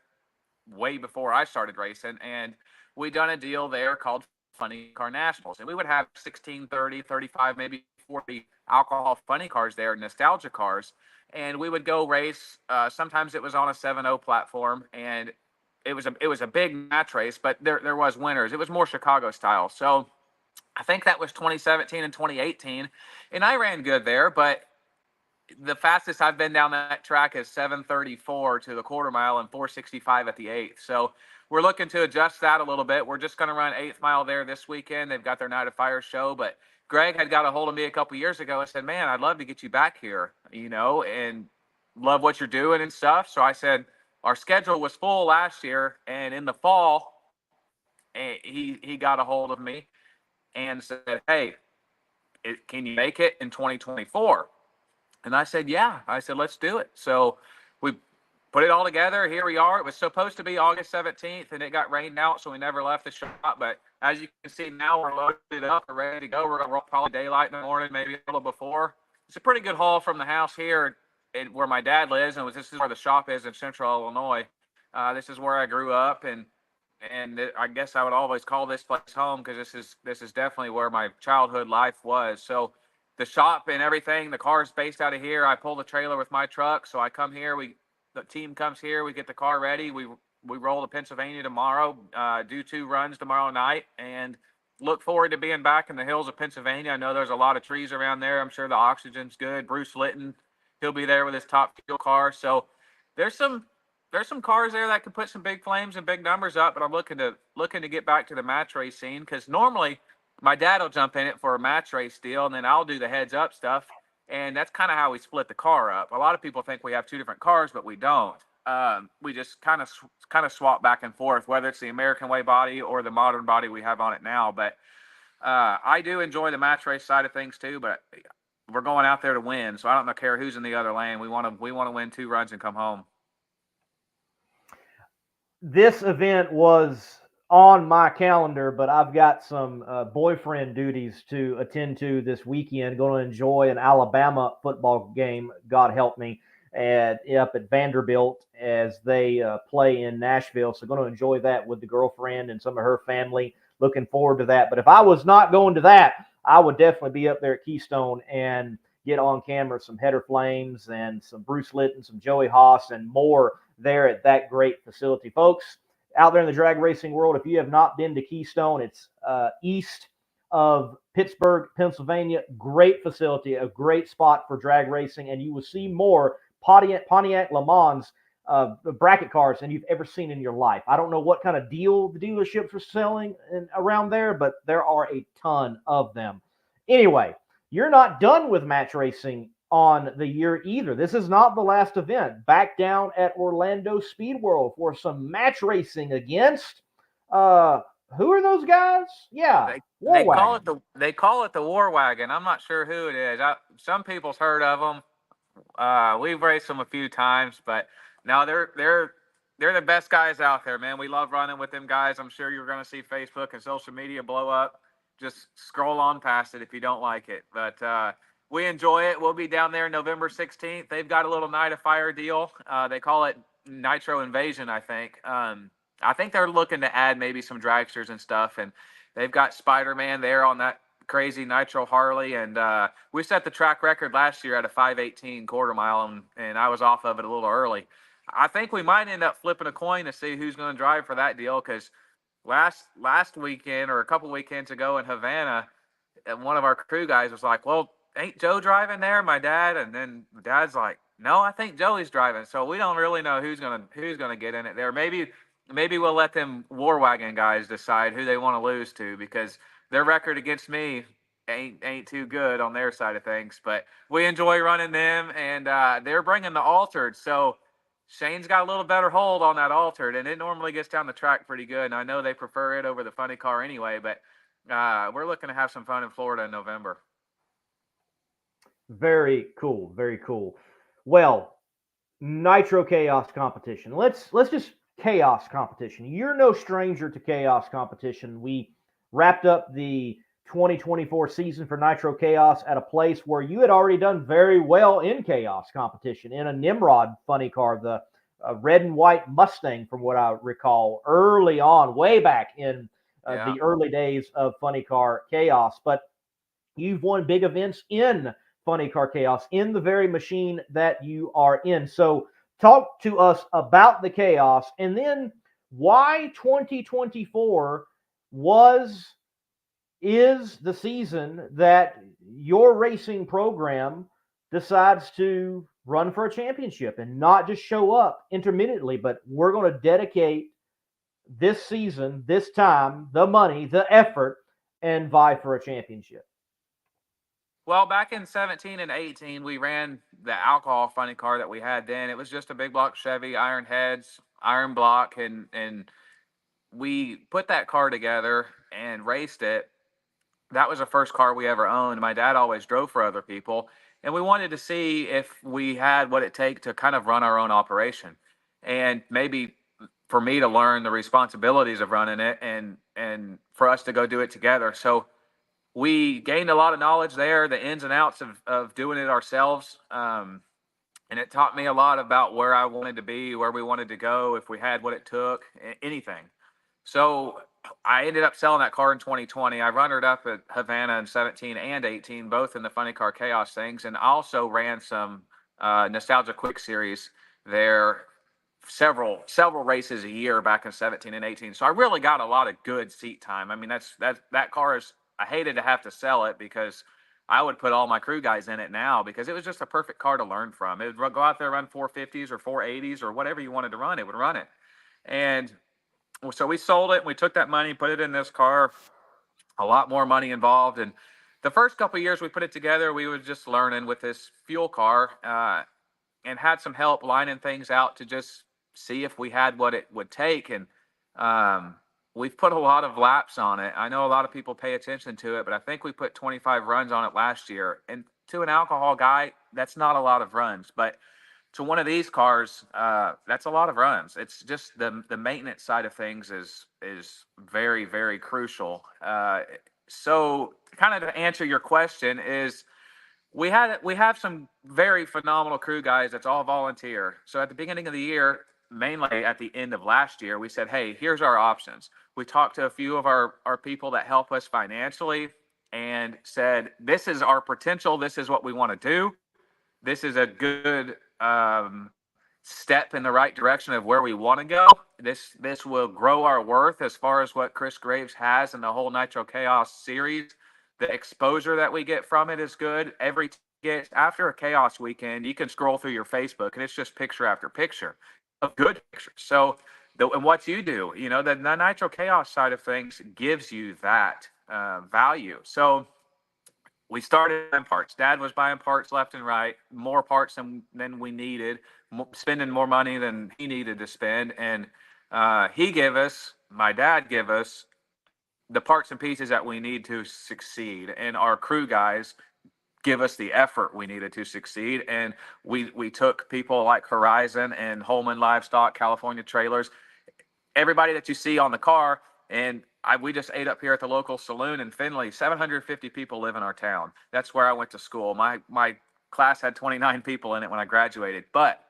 way before I started racing, and we done a deal there called Funny Car Nationals. And we would have 16, 30, 35, maybe 40 alcohol funny cars there, nostalgia cars. And we would go race. Sometimes it was on a 7.0 platform, and it was a big match race, but there was winners. It was more Chicago style. So I think that was 2017 and 2018, and I ran good there. But the fastest I've been down that track is 7:34 to the quarter mile and 4:65 at the eighth. So we're looking to adjust that a little bit. We're just going to run eighth mile there this weekend. They've got their Night of Fire show, but Greg had got a hold of me a couple years ago and said, man, I'd love to get you back here, and love what you're doing and stuff. So I said, our schedule was full last year, and in the fall, he got a hold of me and said, hey, can you make it in 2024? And I said, yeah. I said, let's do it. So we put it all together. Here we are. It was supposed to be August 17th, and it got rained out, so we never left the shop. But as you can see now, we're loaded up. We're ready to go. We're going to roll probably daylight in the morning, maybe a little before. It's a pretty good haul from the house here where my dad lives, and this is where the shop is in Central Illinois. This is where I grew up, and I guess I would always call this place home, because this is definitely where my childhood life was. So the shop and everything, the car is based out of here. I pull the trailer with my truck, so I come here. The team comes here. We get the car ready. We roll to Pennsylvania tomorrow. Do 2 runs tomorrow night, and look forward to being back in the hills of Pennsylvania. I know there's a lot of trees around there. I'm sure the oxygen's good. Bruce Litton, he'll be there with his Top Fuel car. So there's some cars there that can put some big flames and big numbers up. But I'm looking to get back to the match race scene, because normally my dad will jump in it for a match race deal, and then I'll do the heads up stuff. And that's kind of how we split the car up. A lot of people think we have 2 different cars, but we don't. We just kind of swap back and forth, whether it's the American way body or the modern body we have on it now. But I do enjoy the match race side of things too. But we're going out there to win, so I don't care who's in the other lane. We want to win 2 runs and come home. This event was on my calendar, but I've got some boyfriend duties to attend to this weekend. Going to enjoy an Alabama football game, God help me, up at Vanderbilt as they play in Nashville. So going to enjoy that with the girlfriend and some of her family. Looking forward to that. But if I was not going to that, I would definitely be up there at Keystone. And get on camera some Header Flames and some Bruce Litton, some Joey Haas, and more there at that great facility. Folks, out there in the drag racing world, if you have not been to Keystone, it's east of Pittsburgh, Pennsylvania. Great facility, a great spot for drag racing, and you will see more Pontiac Le Mans bracket cars than you've ever seen in your life. I don't know what kind of deal the dealerships are selling around there, but there are a ton of them. Anyway, you're not done with match racing on the year either. This is not the last event. Back down at Orlando Speed World for some match racing against who are those guys? Yeah, they call it the War Wagon. I'm not sure who it is. Some people's heard of them. We've raced them a few times, but no, they're the best guys out there, man. We love running with them guys. I'm sure you're going to see Facebook and social media blow up. Just scroll on past it if you don't like it. But we enjoy it. We'll be down there November 16th. They've got a little Night of Fire deal. They call it Nitro Invasion, I think. I think they're looking to add maybe some dragsters and stuff. And they've got Spider-Man there on that crazy Nitro Harley. And we set the track record last year at a 5:18 quarter mile, and I was off of it a little early. I think we might end up flipping a coin to see who's going to drive for that deal, because last weekend or a couple weekends ago in Havana, one of our crew guys was like, "Well, ain't Joe driving there, my dad?" And then Dad's like, "No, I think Joey's driving." So we don't really know who's gonna get in it there. Maybe we'll let them War Wagon guys decide who they want to lose to, because their record against me ain't too good on their side of things. But we enjoy running them, and they're bringing the altered. So Shayne's got a little better hold on that altered, and it normally gets down the track pretty good. And I know they prefer it over the funny car anyway, but we're looking to have some fun in Florida in November. Very cool, very cool. Well, Nitro Chaos competition. Let's just chaos competition. You're no stranger to chaos competition. We wrapped up the 2024 season for Nitro Chaos at a place where you had already done very well in chaos competition in a Nimrod funny car, the red and white Mustang, from what I recall, early on, way back in the early days of funny car chaos. But you've won big events in funny car chaos in the very machine that you are in. So talk to us about the chaos, and then why 2024 is the season that your racing program decides to run for a championship and not just show up intermittently, but we're going to dedicate this season, this time, the money, the effort, and vie for a championship. Well, back in 17 and 18, we ran the alcohol funny car that we had then. It was just a big block Chevy, iron heads, iron block, and we put that car together and raced it. That was the first car we ever owned. My dad always drove for other people, and we wanted to see if we had what it takes to kind of run our own operation, and maybe for me to learn the responsibilities of running it, and for us to go do it together. So we gained a lot of knowledge there, the ins and outs of doing it ourselves. And it taught me a lot about where I wanted to be, where we wanted to go, if we had what it took, anything. So I ended up selling that car in 2020. I runnered up at Havana in 17 and 18, both in the funny car chaos things, and also ran some Nostalgia Quick Series there, several races a year back in 17 and 18. So I really got a lot of good seat time. I mean, that car is, I hated to have to sell it, because I would put all my crew guys in it now, because it was just a perfect car to learn from. It would go out there, run 450s or 480s or whatever you wanted to run, it would run it. And so we sold it, and we took that money, put it in this car, a lot more money involved. And the first couple of years we put it together, we were just learning with this fuel car, and had some help lining things out to just see if we had what it would take. And we've put a lot of laps on it. I know a lot of people pay attention to it, but I think we put 25 runs on it last year. And to an alcohol guy, that's not a lot of runs. But to one of these cars, that's a lot of runs. It's just the maintenance side of things is very, very crucial. So kind of to answer your question is, we have some very phenomenal crew guys that's all volunteer. So at the beginning of the year, mainly at the end of last year, we said, hey, here's our options. We talked to a few of our people that help us financially. and said, this is our potential. This is what we want to do. This is a good step in the right direction of where we want to go. This will grow our worth as far as what Chris Graves has in the whole Nitro Chaos series. The exposure that we get from it is good. After a Chaos weekend, you can scroll through your Facebook and it's just picture after picture of good pictures. So, and what you do, the Nitro Chaos side of things gives you that value. So we started buying parts. Dad was buying parts left and right, more parts than we needed, spending more money than he needed to spend. And my dad gave us the parts and pieces that we need to succeed. And our crew guys give us the effort we needed to succeed. And we took people like Horizon and Holman Livestock, California Trailers, everybody that you see on the car. And we just ate up here at the local saloon in Findlay. 750 people live in our town. That's where I went to school. My class had 29 people in it when I graduated. But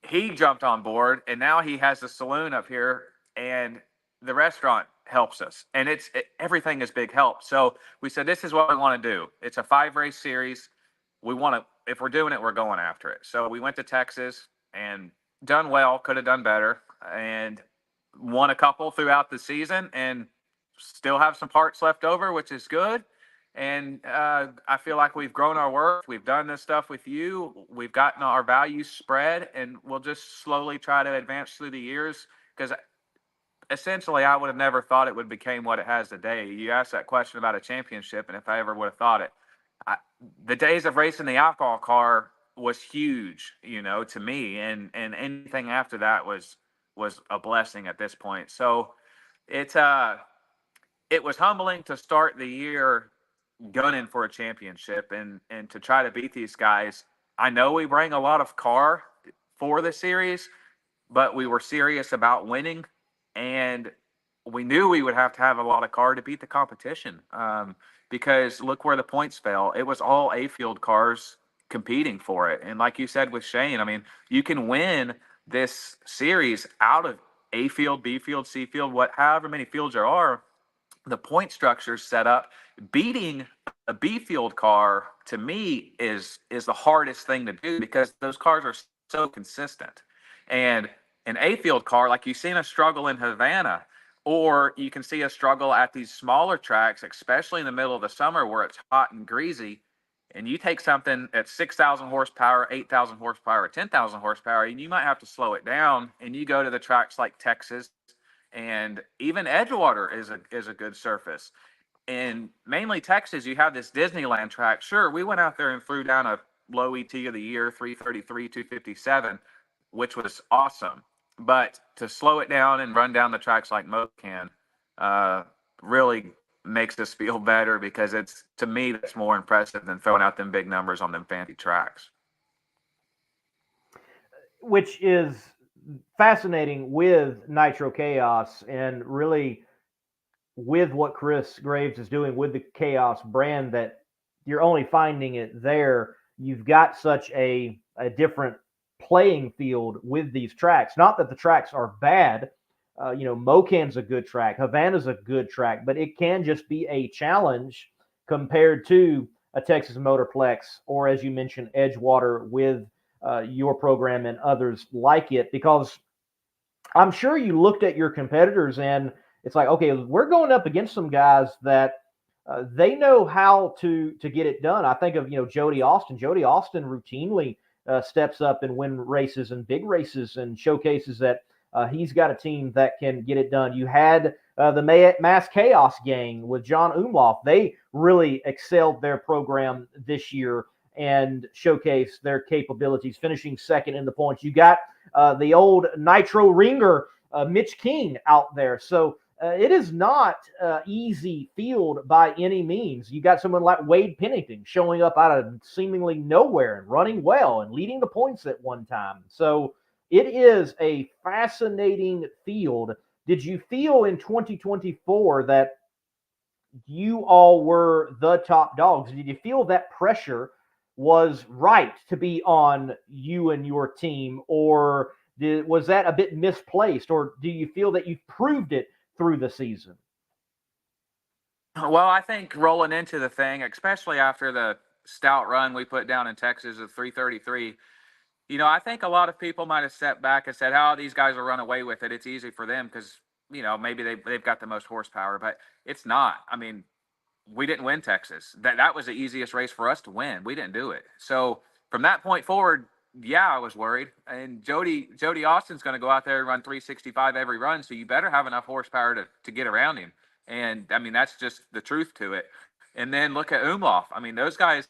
he jumped on board, and now he has the saloon up here, and the restaurant helps us. And everything is big help. So we said, this is what we want to do. It's a 5-race series. If we're doing it, we're going after it. So we went to Texas and done well, could have done better, and won a couple throughout the season and still have some parts left over, which is good. And I feel like we've grown our worth. We've done this stuff with you. We've gotten our values spread, and we'll just slowly try to advance through the years, because essentially I would have never thought it would become what it has today. You asked that question about a championship, and if I ever would have thought it, the days of racing the alcohol car was huge, to me, and anything after that was a blessing at this point. So it was humbling to start the year gunning for a championship and to try to beat these guys. I know we bring a lot of car for the series, but we were serious about winning, and we knew we would have to have a lot of car to beat the competition, because look where the points fell. It was all A-field cars competing for it. And like you said with Shayne, I mean, you can win this series out of A field, B field, C field, however many fields there are. The point structure set up. Beating a B field car, to me, is the hardest thing to do, because those cars are so consistent. And an A field car, like you've seen a struggle in Havana, or you can see a struggle at these smaller tracks, especially in the middle of the summer where it's hot and greasy, and you take something at 6,000 horsepower, 8,000 horsepower, 10,000 horsepower, and you might have to slow it down, and you go to the tracks like Texas, and even Edgewater is a good surface. And mainly Texas, you have this Disneyland track. Sure, we went out there and threw down a low ET of the year, 333, 257, which was awesome. But to slow it down and run down the tracks like Mo can really makes us feel better, because to me, that's more impressive than throwing out them big numbers on them fancy tracks. Which is fascinating with Nitro Chaos, and really with what Chris Graves is doing with the Chaos brand, that you're only finding it there. You've got such a different playing field with these tracks. Not that the tracks are bad. Mocan's a good track. Havana's a good track, but it can just be a challenge compared to a Texas Motorplex, or, as you mentioned, Edgewater with your program and others like it, because I'm sure you looked at your competitors and it's like, okay, we're going up against some guys that they know how to get it done. I think of, Jody Austin. Jody Austin routinely steps up and win races and big races and showcases that he's got a team that can get it done. You had the Mass Chaos gang with John Umlauf. They really excelled their program this year and showcased their capabilities, finishing second in the points. You got the old Nitro ringer, Mitch King, out there. So it is not easy field by any means. You got someone like Wade Pennington showing up out of seemingly nowhere and running well and leading the points at one time. So it is a fascinating field. Did you feel in 2024 that you all were the top dogs? Did you feel that pressure was right to be on you and your team, or was that a bit misplaced, or do you feel that you've proved it through the season? Well, I think rolling into the thing, especially after the stout run we put down in Texas of 333, I think a lot of people might have stepped back and said, "Oh, these guys will run away with it. It's easy for them because maybe they've got the most horsepower." But it's not. I mean, we didn't win Texas. That was the easiest race for us to win. We didn't do it. So from that point forward, yeah, I was worried. And Jody Austin's going to go out there and run 365 every run. So you better have enough horsepower to get around him. And I mean, that's just the truth to it. And then look at Umlauf. I mean, those guys,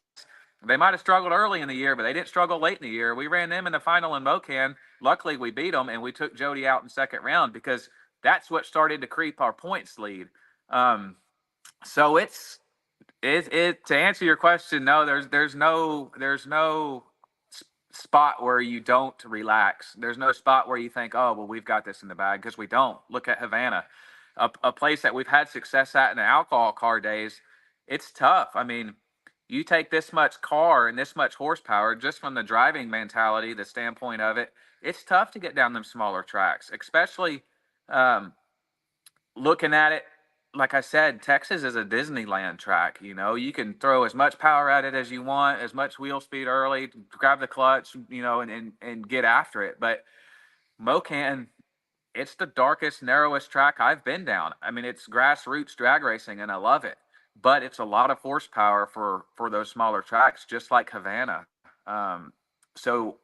they might have struggled early in the year, but they didn't struggle late in the year. We ran them in the final in Mocan. Luckily, we beat them, and we took Jody out in second round because that's what started to creep our points lead. So it to answer your question, no, there's no spot where you don't relax. There's no spot where you think, oh well, we've got this in the bag, because we don't. Look at Havana, a place that we've had success at in the alcohol car days. It's tough. I mean, you take this much car and this much horsepower just from the driving mentality, the standpoint of it. It's tough to get down them smaller tracks, especially um, looking at it, like I said, Texas is a Disneyland track. You can throw as much power at it as you want, as much wheel speed early, grab the clutch, and get after it. But Mocan, it's the darkest, narrowest track I've been down. I mean, it's grassroots drag racing, and I love it. But it's a lot of horsepower for those smaller tracks, just like Havana. So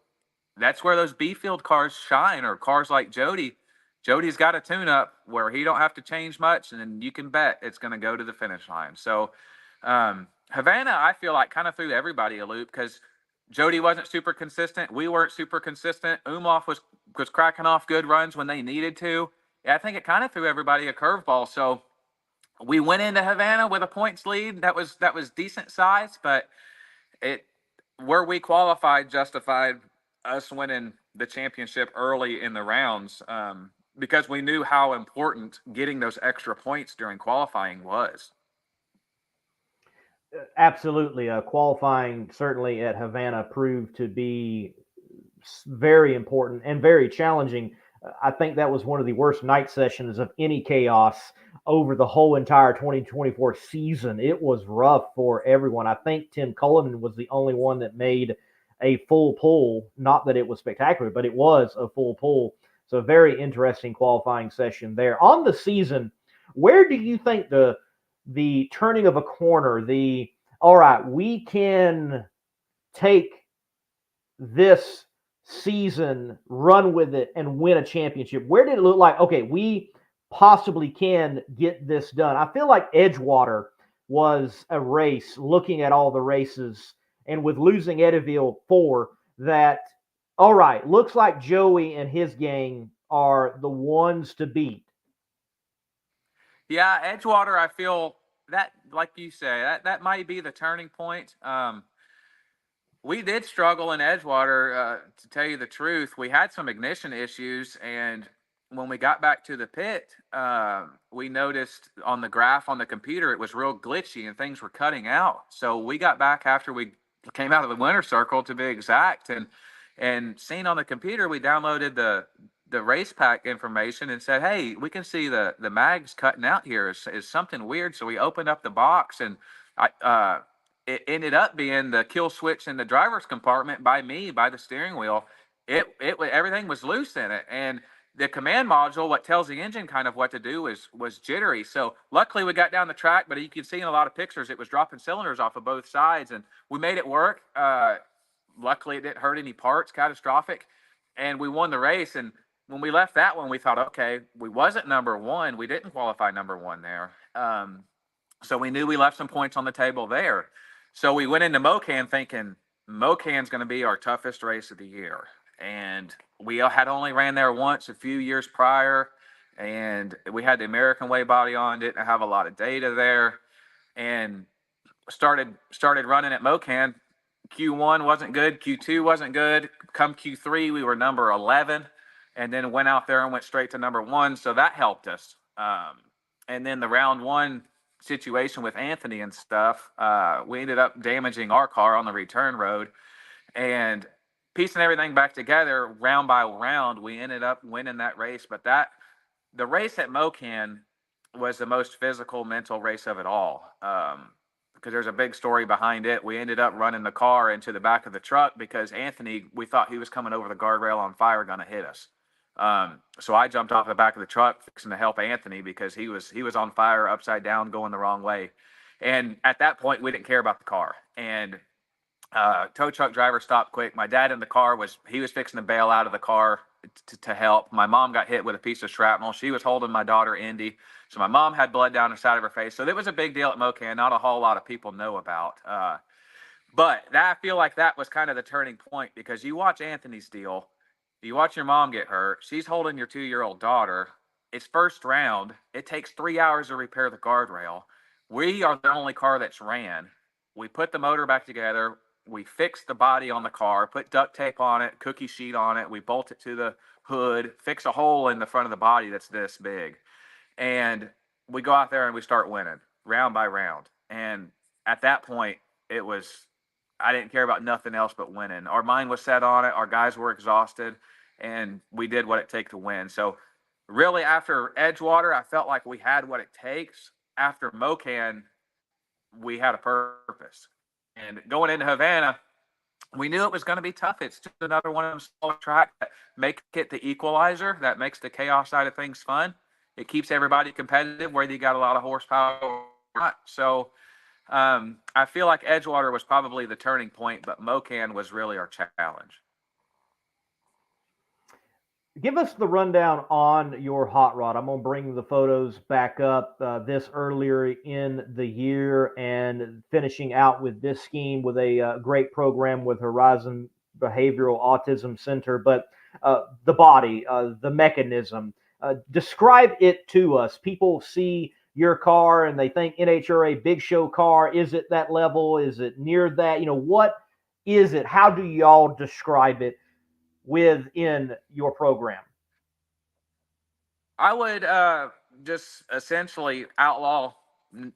that's where those B field cars shine, or cars like Jody. Jody's got a tune up where he don't have to change much, and then you can bet it's going to go to the finish line. So Havana, I feel like, kind of threw everybody a loop because Jody wasn't super consistent. We weren't super consistent. Umlauf was cracking off good runs when they needed to. Yeah, I think it kind of threw everybody a curveball. So we went into Havana with a points lead that was decent size, but it where we qualified justified us winning the championship early in the rounds, because we knew how important getting those extra points during qualifying was. Absolutely. Qualifying certainly at Havana proved to be very important and very challenging. I think that was one of the worst night sessions of any chaos over the whole entire 2024 season. It was rough for everyone. I think Tim Cullinan was the only one that made a full pull. Not that it was spectacular, but it was a full pull. So, very interesting qualifying session there. On the season, where do you think the turning of a corner, the all right, we can take this season, run with it, and win a championship? Where did it look like, okay, we possibly can get this done? I feel like Edgewater was a race, looking at all the races, and with losing Eddyville 4, that, all right, looks like Joey and his gang are the ones to beat. Yeah, Edgewater, I feel that, like you say, that might be the turning point. We did struggle in Edgewater, to tell you the truth. We had some ignition issues, and when we got back to the pit, we noticed on the graph on the computer it was real glitchy and things were cutting out. So we got back after we came out of the winter circle, to be exact, and seen on the computer, we downloaded the race pack information and said, "Hey, we can see the mags cutting out here. Is something weird?" So we opened up the box, and it ended up being the kill switch in the driver's compartment by the steering wheel. Everything was loose in it, and the command module, what tells the engine kind of what to do, was jittery. So luckily we got down the track, but you can see in a lot of pictures it was dropping cylinders off of both sides, and we made it work. Luckily it didn't hurt any parts, catastrophic, and we won the race. And when we left that one, we thought, okay, we wasn't number one. We didn't qualify number one there. So we knew we left some points on the table there. So we went into Mocan thinking Mocan's going to be our toughest race of the year. And we had only ran there once a few years prior, and we had the American Way body on, didn't have a lot of data there, and started running at Mocan. Q1 wasn't good, Q2 wasn't good. Come Q3, we were number 11, and then went out there and went straight to number one, so that helped us. And then the round one situation with Anthony and stuff, we ended up damaging our car on the return road, and piecing everything back together round by round, we ended up winning that race. But the race at Mocan, was the most physical, mental race of it all. Because there's a big story behind it. We ended up running the car into the back of the truck because Anthony, we thought he was coming over the guardrail on fire, going to hit us. So I jumped off the back of the truck, fixing to help Anthony because he was on fire, upside down, going the wrong way. And at that point, we didn't care about the car. And tow truck driver stopped quick. My dad in the car was fixing to bail out of the car to help. My mom got hit with a piece of shrapnel. She was holding my daughter Indy, so my mom had blood down the side of her face. So it was a big deal at Mocan. Not a whole lot of people know about. But I feel like that was kind of the turning point because you watch Anthony's deal, you watch your mom get hurt. She's holding your 2-year-old daughter. It's first round. It takes 3 hours to repair the guardrail. We are the only car that's ran. We put the motor back together. We fixed the body on the car, put duct tape on it, cookie sheet on it. We bolt it to the hood, fix a hole in the front of the body that's this big. And we go out there and we start winning round by round. And at that point, I didn't care about nothing else but winning. Our mind was set on it. Our guys were exhausted, and we did what it takes to win. So really, after Edgewater, I felt like we had what it takes. After Mocan, we had a purpose. And going into Havana, we knew it was going to be tough. It's just another one of them small tracks that make it the equalizer, that makes the chaos side of things fun. It keeps everybody competitive, whether you got a lot of horsepower or not. So I feel like Edgewater was probably the turning point, but Mocan was really our challenge. Give us the rundown on your hot rod. I'm going to bring the photos back up this earlier in the year and finishing out with this scheme with a great program with Horizon Behavioral Autism Center. But the body, the mechanism, describe it to us. People see your car and they think NHRA big show car. Is it that level? Is it near that? What is it? How do y'all describe it within your program? I would just essentially outlaw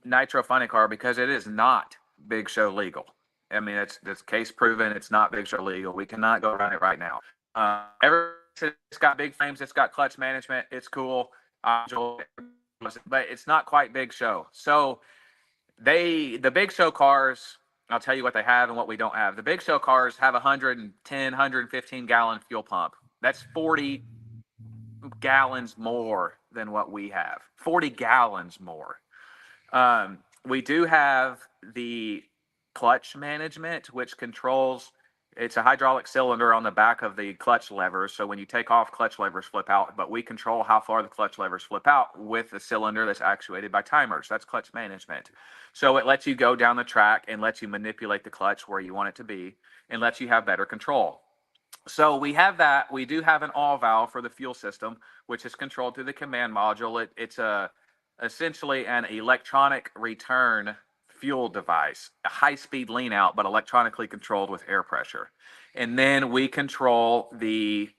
Nitro Funny Car because it is not big show legal. I mean, it's case proven. It's not big show legal. We cannot go run it right now. It's got big frames. It's got clutch management. It's cool. I enjoy it, but it's not quite big show. So the big show cars, I'll tell you what they have and what we don't have. The big show cars have 110, 115 gallon fuel pump. That's 40 gallons more than what we have. 40 gallons more. We do have the clutch management, which controls, it's a hydraulic cylinder on the back of the clutch levers. So when you take off, clutch levers flip out, but we control how far the clutch levers flip out with a cylinder that's actuated by timers. That's clutch management. So it lets you go down the track and lets you manipulate the clutch where you want it to be and lets you have better control. So we have that. We do have an all valve for the fuel system, which is controlled through the command module. It's essentially an electronic return fuel device, a high-speed lean out, but electronically controlled with air pressure. And then we control the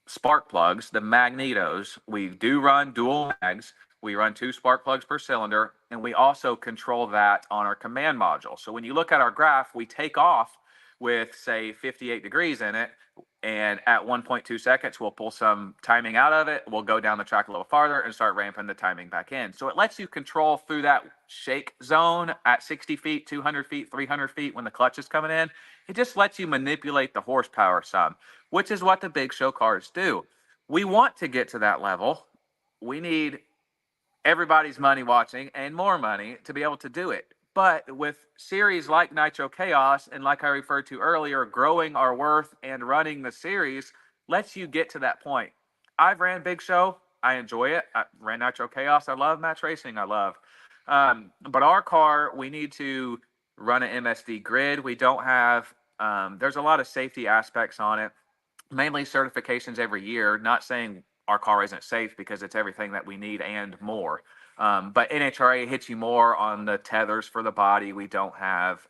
spark plugs, the magnetos. We do run dual mags. We run 2 spark plugs per cylinder, and we also control that on our command module. So when you look at our graph, we take off with, say, 58 degrees in it, and at 1.2 seconds, we'll pull some timing out of it. We'll go down the track a little farther and start ramping the timing back in. So it lets you control through that shake zone at 60 feet, 200 feet, 300 feet when the clutch is coming in. It just lets you manipulate the horsepower some, which is what the big show cars do. We want to get to that level. We need everybody's money watching and more money to be able to do it. But with series like Nitro Chaos and like I referred to earlier, growing our worth and running the series lets you get to that point. I've ran Big Show. I enjoy it. I ran Nitro Chaos. I love match racing. I love. But our car, we need to run an MSD grid. We don't have, there's a lot of safety aspects on it, mainly certifications every year. Not saying our car isn't safe because it's everything that we need and more. But NHRA hits you more on the tethers for the body. We don't have.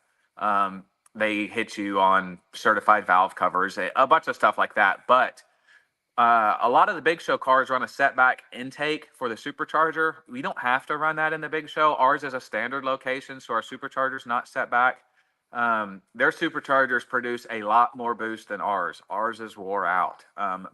They hit you on certified valve covers, a bunch of stuff like that. But a lot of the big show cars run a setback intake for the supercharger. We don't have to run that in the big show. Ours is a standard location, so our supercharger's not set back. Their superchargers produce a lot more boost than ours. Ours is wore out,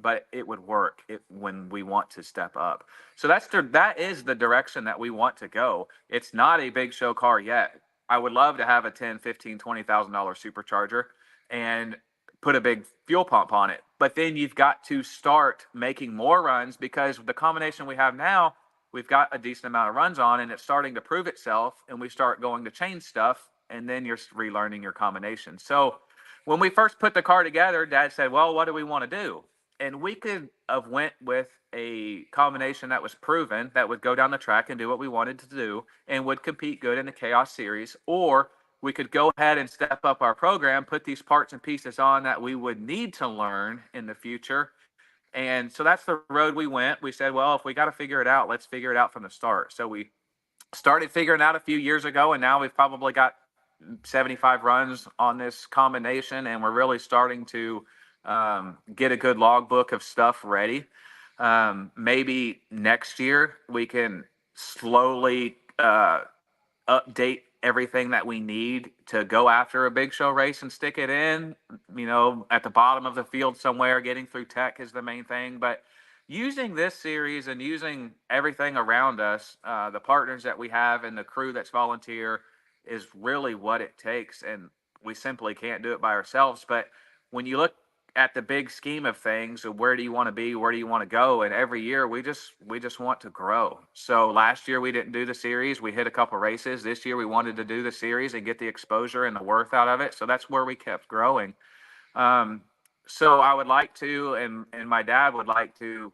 but it would work when we want to step up. So that is the direction that we want to go. It's not a big show car yet. I would love to have a 10, 15, $20,000 supercharger and put a big fuel pump on it. But then you've got to start making more runs, because the combination we have now, we've got a decent amount of runs on, and it's starting to prove itself, and we start going to change stuff, and then you're relearning your combination. So when we first put the car together, Dad said, well, what do we want to do? And we could have went with a combination that was proven, that would go down the track and do what we wanted to do and would compete good in the Chaos Series. Or we could go ahead and step up our program, put these parts and pieces on that we would need to learn in the future. And so that's the road we went. We said, well, if we got to figure it out, let's figure it out from the start. So we started figuring out a few years ago, and now we've probably got 75 runs on this combination, and we're really starting to get a good logbook of stuff ready. Maybe next year we can slowly update everything that we need to go after a big show race and stick it in, at the bottom of the field somewhere. Getting through tech is the main thing, but using this series and using everything around us, the partners that we have and the crew that's volunteer, is really what it takes. And we simply can't do it by ourselves. But when you look at the big scheme of things, where do you want to be? Where do you want to go? And every year we just want to grow. So last year we didn't do the series. We hit a couple races. This year we wanted to do the series and get the exposure and the worth out of it. So that's where we kept growing. So I would like to, and my dad would like to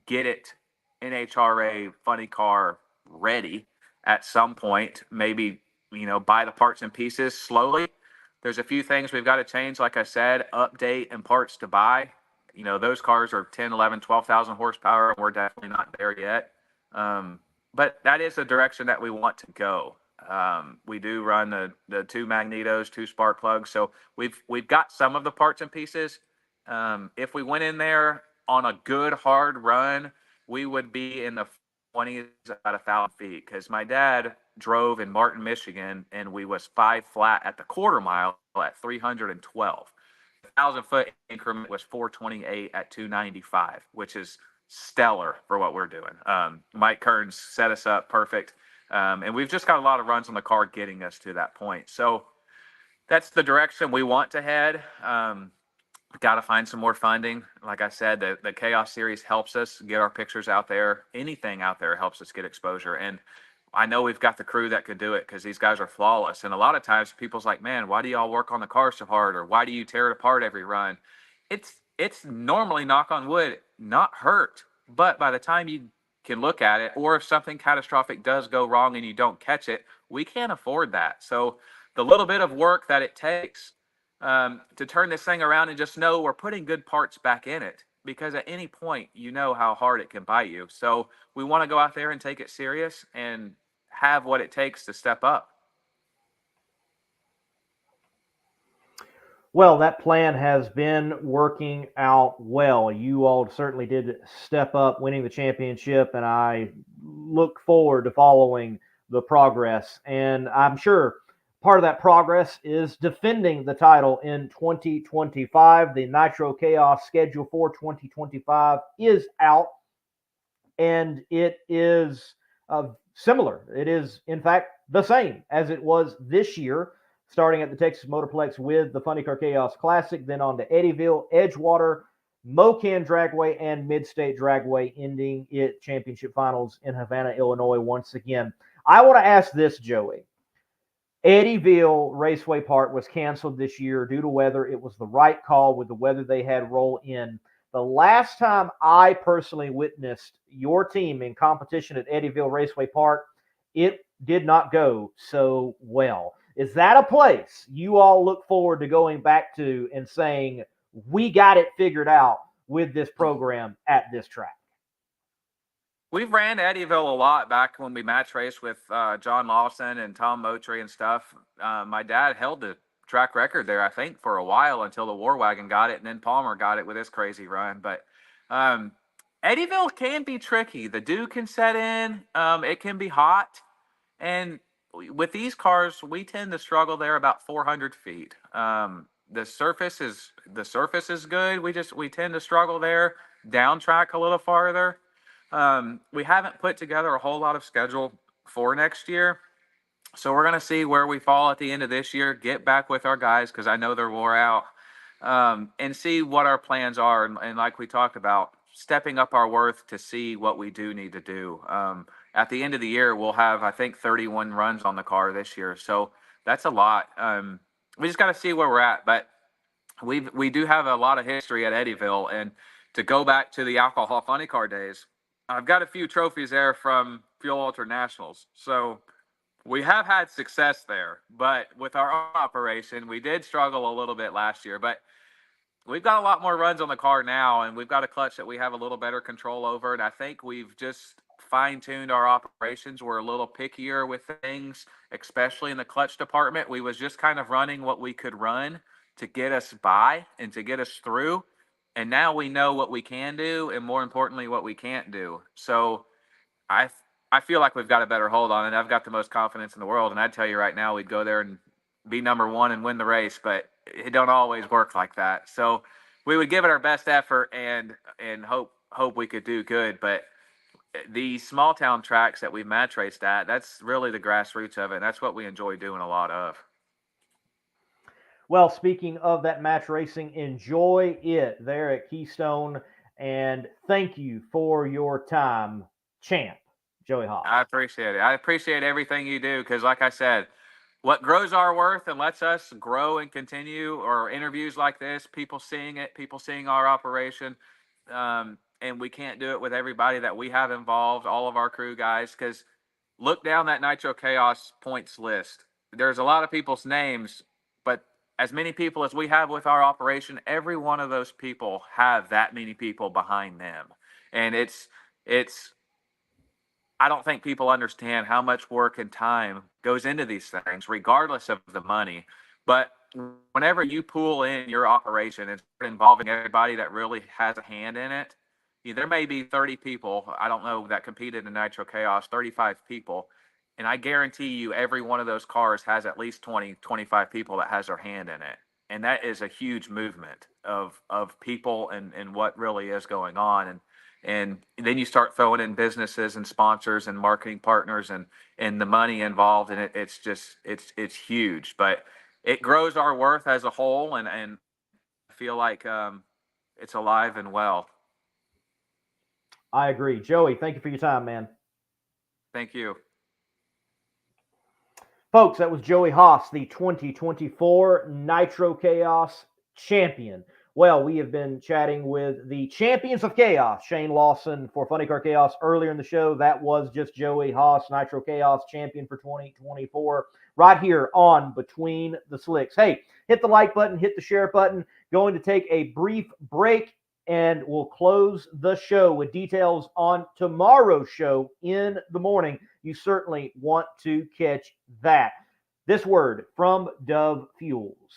get it NHRA funny car ready at some point. Maybe, buy the parts and pieces slowly. There's a few things we've got to change, like I said, update and parts to buy. Those cars are 10, 11, 12,000 horsepower, and we're definitely not there yet. But that is the direction that we want to go. We do run the two magnetos, two spark plugs. So we've got some of the parts and pieces. If we went in there on a good hard run, we would be in the 20s at 1,000 feet, because my dad drove in Martin, Michigan, and we was 5 flat at the quarter mile at 312. 1,000-foot increment was 428 at 295, which is stellar for what we're doing. Mike Kearns set us up perfect. And we've just got a lot of runs on the car getting us to that point. So that's the direction we want to head. Got to find some more funding. Like I said, the Chaos Series helps us get our pictures out there. Anything out there helps us get exposure. And I know we've got the crew that could do it, because these guys are flawless. And a lot of times people's like, man, why do y'all work on the car so hard? Or why do you tear it apart every run? It's normally, knock on wood, not hurt. But by the time you can look at it, or if something catastrophic does go wrong and you don't catch it, we can't afford that. So the little bit of work that it takes to turn this thing around, and just know we're putting good parts back in it, because at any point, how hard it can bite you. So we want to go out there and take it serious and have what it takes to step up. Well, that plan has been working out well. You all certainly did step up, winning the championship, and I look forward to following the progress. And I'm sure part of that progress is defending the title in 2025. The Nitro Chaos schedule for 2025 is out, and it is similar. It is, in fact, the same as it was this year, starting at the Texas Motorplex with the Funny Car Chaos Classic, then on to Eddyville, Edgewater, Mocan Dragway, and Mid-State Dragway, ending it championship finals in Havana, Illinois once again. I want to ask this, Joey. Eddyville Raceway Park was canceled this year due to weather. It was the right call with the weather they had roll in. The last time I personally witnessed your team in competition at Eddyville Raceway Park, it did not go so well. Is that a place you all look forward to going back to and saying, we got it figured out with this program at this track? We've ran Eddyville a lot back when we match raced with John Lawson and Tom Moultrie and stuff. My dad held the track record there, I think, for a while, until the War Wagon got it, and then Palmer got it with his crazy run. But Eddyville can be tricky. The dew can set in. It can be hot. And with these cars, we tend to struggle there about 400 feet. The surface is good. We tend to struggle there. Down track a little farther. We haven't put together a whole lot of schedule for next year, so we're gonna see where we fall at the end of this year. Get back with our guys because I know they're wore out, and see what our plans are. And like we talked about, stepping up our worth to see what we do need to do. At the end of the year, we'll have, I think, 31 runs on the car this year. So that's a lot. We just got to see where we're at. But we do have a lot of history at Eddyville. And to go back to the alcohol funny car days, I've got a few trophies there from Fuel Ultra Nationals. So we have had success there. But with our own operation, we did struggle a little bit last year. But we've got a lot more runs on the car now, and we've got a clutch that we have a little better control over. And I think we've just fine-tuned our operations. We're a little pickier with things, especially in the clutch department. We was just kind of running what we could run to get us by and to get us through. And now we know what we can do, and more importantly, what we can't do. So I feel like we've got a better hold on it. I've got the most confidence in the world, and I'd tell you right now, we'd go there and be number one and win the race, but it don't always work like that. So we would give it our best effort and hope we could do good. But the small town tracks that we match raced at, that's really the grassroots of it. And that's what we enjoy doing a lot of. Well, speaking of that match racing, enjoy it there at Keystone. And thank you for your time, champ, Joey Haas. I appreciate it. I appreciate everything you do because, like I said, what grows our worth and lets us grow and continue are interviews like this, people seeing it, people seeing our operation. And we can't do it with everybody that we have involved, all of our crew guys, because look down that Nitro Chaos points list. There's a lot of people's names, but as many people as we have with our operation, every one of those people have that many people behind them. And it's I don't think people understand how much work and time goes into these things, regardless of the money. But whenever you pull in your operation and start involving everybody that really has a hand in it, there may be 30 people, I don't know, that competed in Nitro Chaos, 35 people. And I guarantee you every one of those cars has at least 20, 25 people that has their hand in it. And that is a huge movement of people and what really is going on. And then you start throwing in businesses and sponsors and marketing partners and the money involved. And it's huge, but it grows our worth as a whole. And I feel like it's alive and well. I agree. Joey, thank you for your time, man. Thank you. Folks, that was Joey Haas, the 2024 Nitro Chaos champion. Well, we have been chatting with the champions of chaos, Shayne Lawson for Funny Car Chaos earlier in the show. That was just Joey Haas, Nitro Chaos champion for 2024, right here on Between the Slicks. Hey, hit the like button, hit the share button. Going to take a brief break, and we'll close the show with details on tomorrow's show in the morning. You certainly want to catch that. This word from Dove Fuels.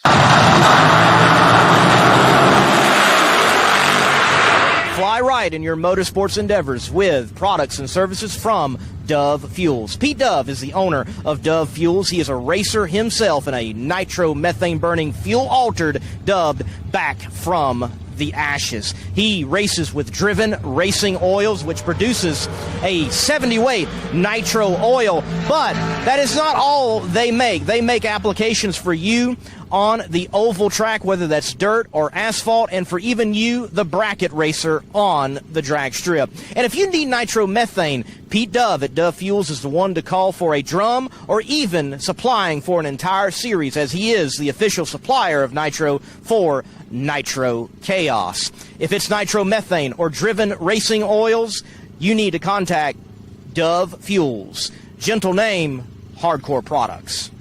Fly right in your motorsports endeavors with products and services from Dove Fuels. Pete Dove is the owner of Dove Fuels. He is a racer himself in a nitro methane burning fuel altered, dubbed Back from the Ashes. He races with Driven Racing Oils, which produces a 70 weight nitro oil, but that is not all they make. They make applications for you on the oval track, whether that's dirt or asphalt, and for even you, the bracket racer on the drag strip. And if you need nitromethane, Pete Dove at Dove Fuels is the one to call for a drum or even supplying for an entire series, as he is the official supplier of nitro for Nitro Chaos. If it's nitromethane or Driven Racing Oils, you need to contact Dove Fuels. Gentle name, Hardcore Products.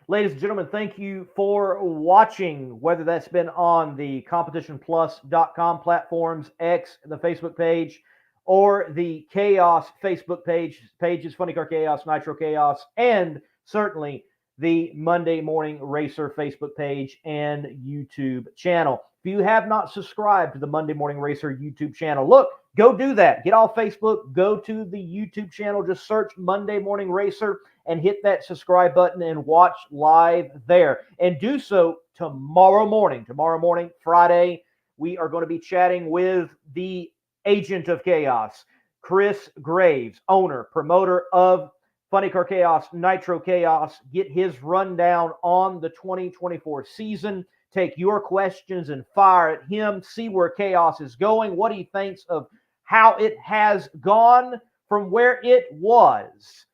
Ladies and gentlemen, thank you for watching, whether that's been on the CompetitionPlus.com platforms, X, the Facebook page, or the Chaos Facebook pages, Funny Car Chaos, Nitro Chaos, and certainly the Monday Morning Racer Facebook page and YouTube channel. If you have not subscribed to the Monday Morning Racer YouTube channel, look, go do that. Get off Facebook, go to the YouTube channel, just search Monday Morning Racer and hit that subscribe button and watch live there. And do so tomorrow morning. Tomorrow morning, Friday, we are going to be chatting with the agent of chaos, Chris Graves, owner, promoter of Funny Car Chaos, Nitro Chaos. Get his rundown on the 2024 season. Take your questions and fire at him. See where Chaos is going, what he thinks of how it has gone from where it was.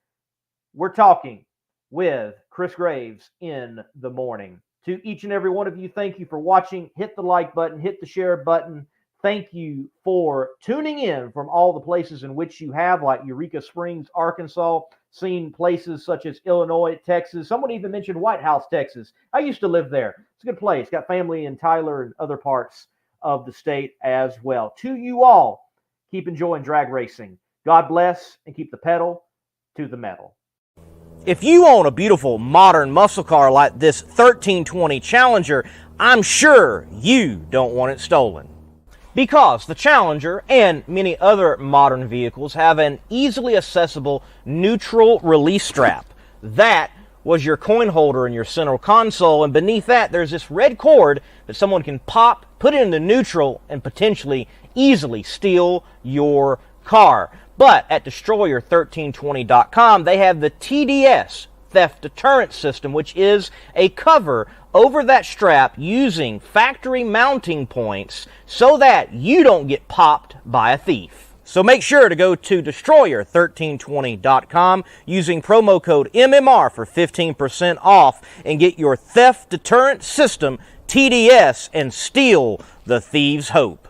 We're talking with Chris Graves in the morning. To each and every one of you, thank you for watching. Hit the like button, hit the share button. Thank you for tuning in from all the places in which you have, like Eureka Springs, Arkansas, seen places such as Illinois, Texas. Someone even mentioned White House, Texas. I used to live there. It's a good place. Got family in Tyler and other parts of the state as well. To you all, keep enjoying drag racing. God bless, and keep the pedal to the metal. If you own a beautiful modern muscle car like this 1320 Challenger, I'm sure you don't want it stolen. Because the Challenger and many other modern vehicles have an easily accessible neutral release strap. That was your coin holder in your central console, and beneath that there's this red cord that someone can pop, put it into neutral, and potentially easily steal your car. But at Destroyer1320.com, they have the TDS, Theft Deterrent System, which is a cover over that strap using factory mounting points so that you don't get popped by a thief. So make sure to go to Destroyer1320.com using promo code MMR for 15% off and get your Theft Deterrent System TDS and steal the thieves' hope.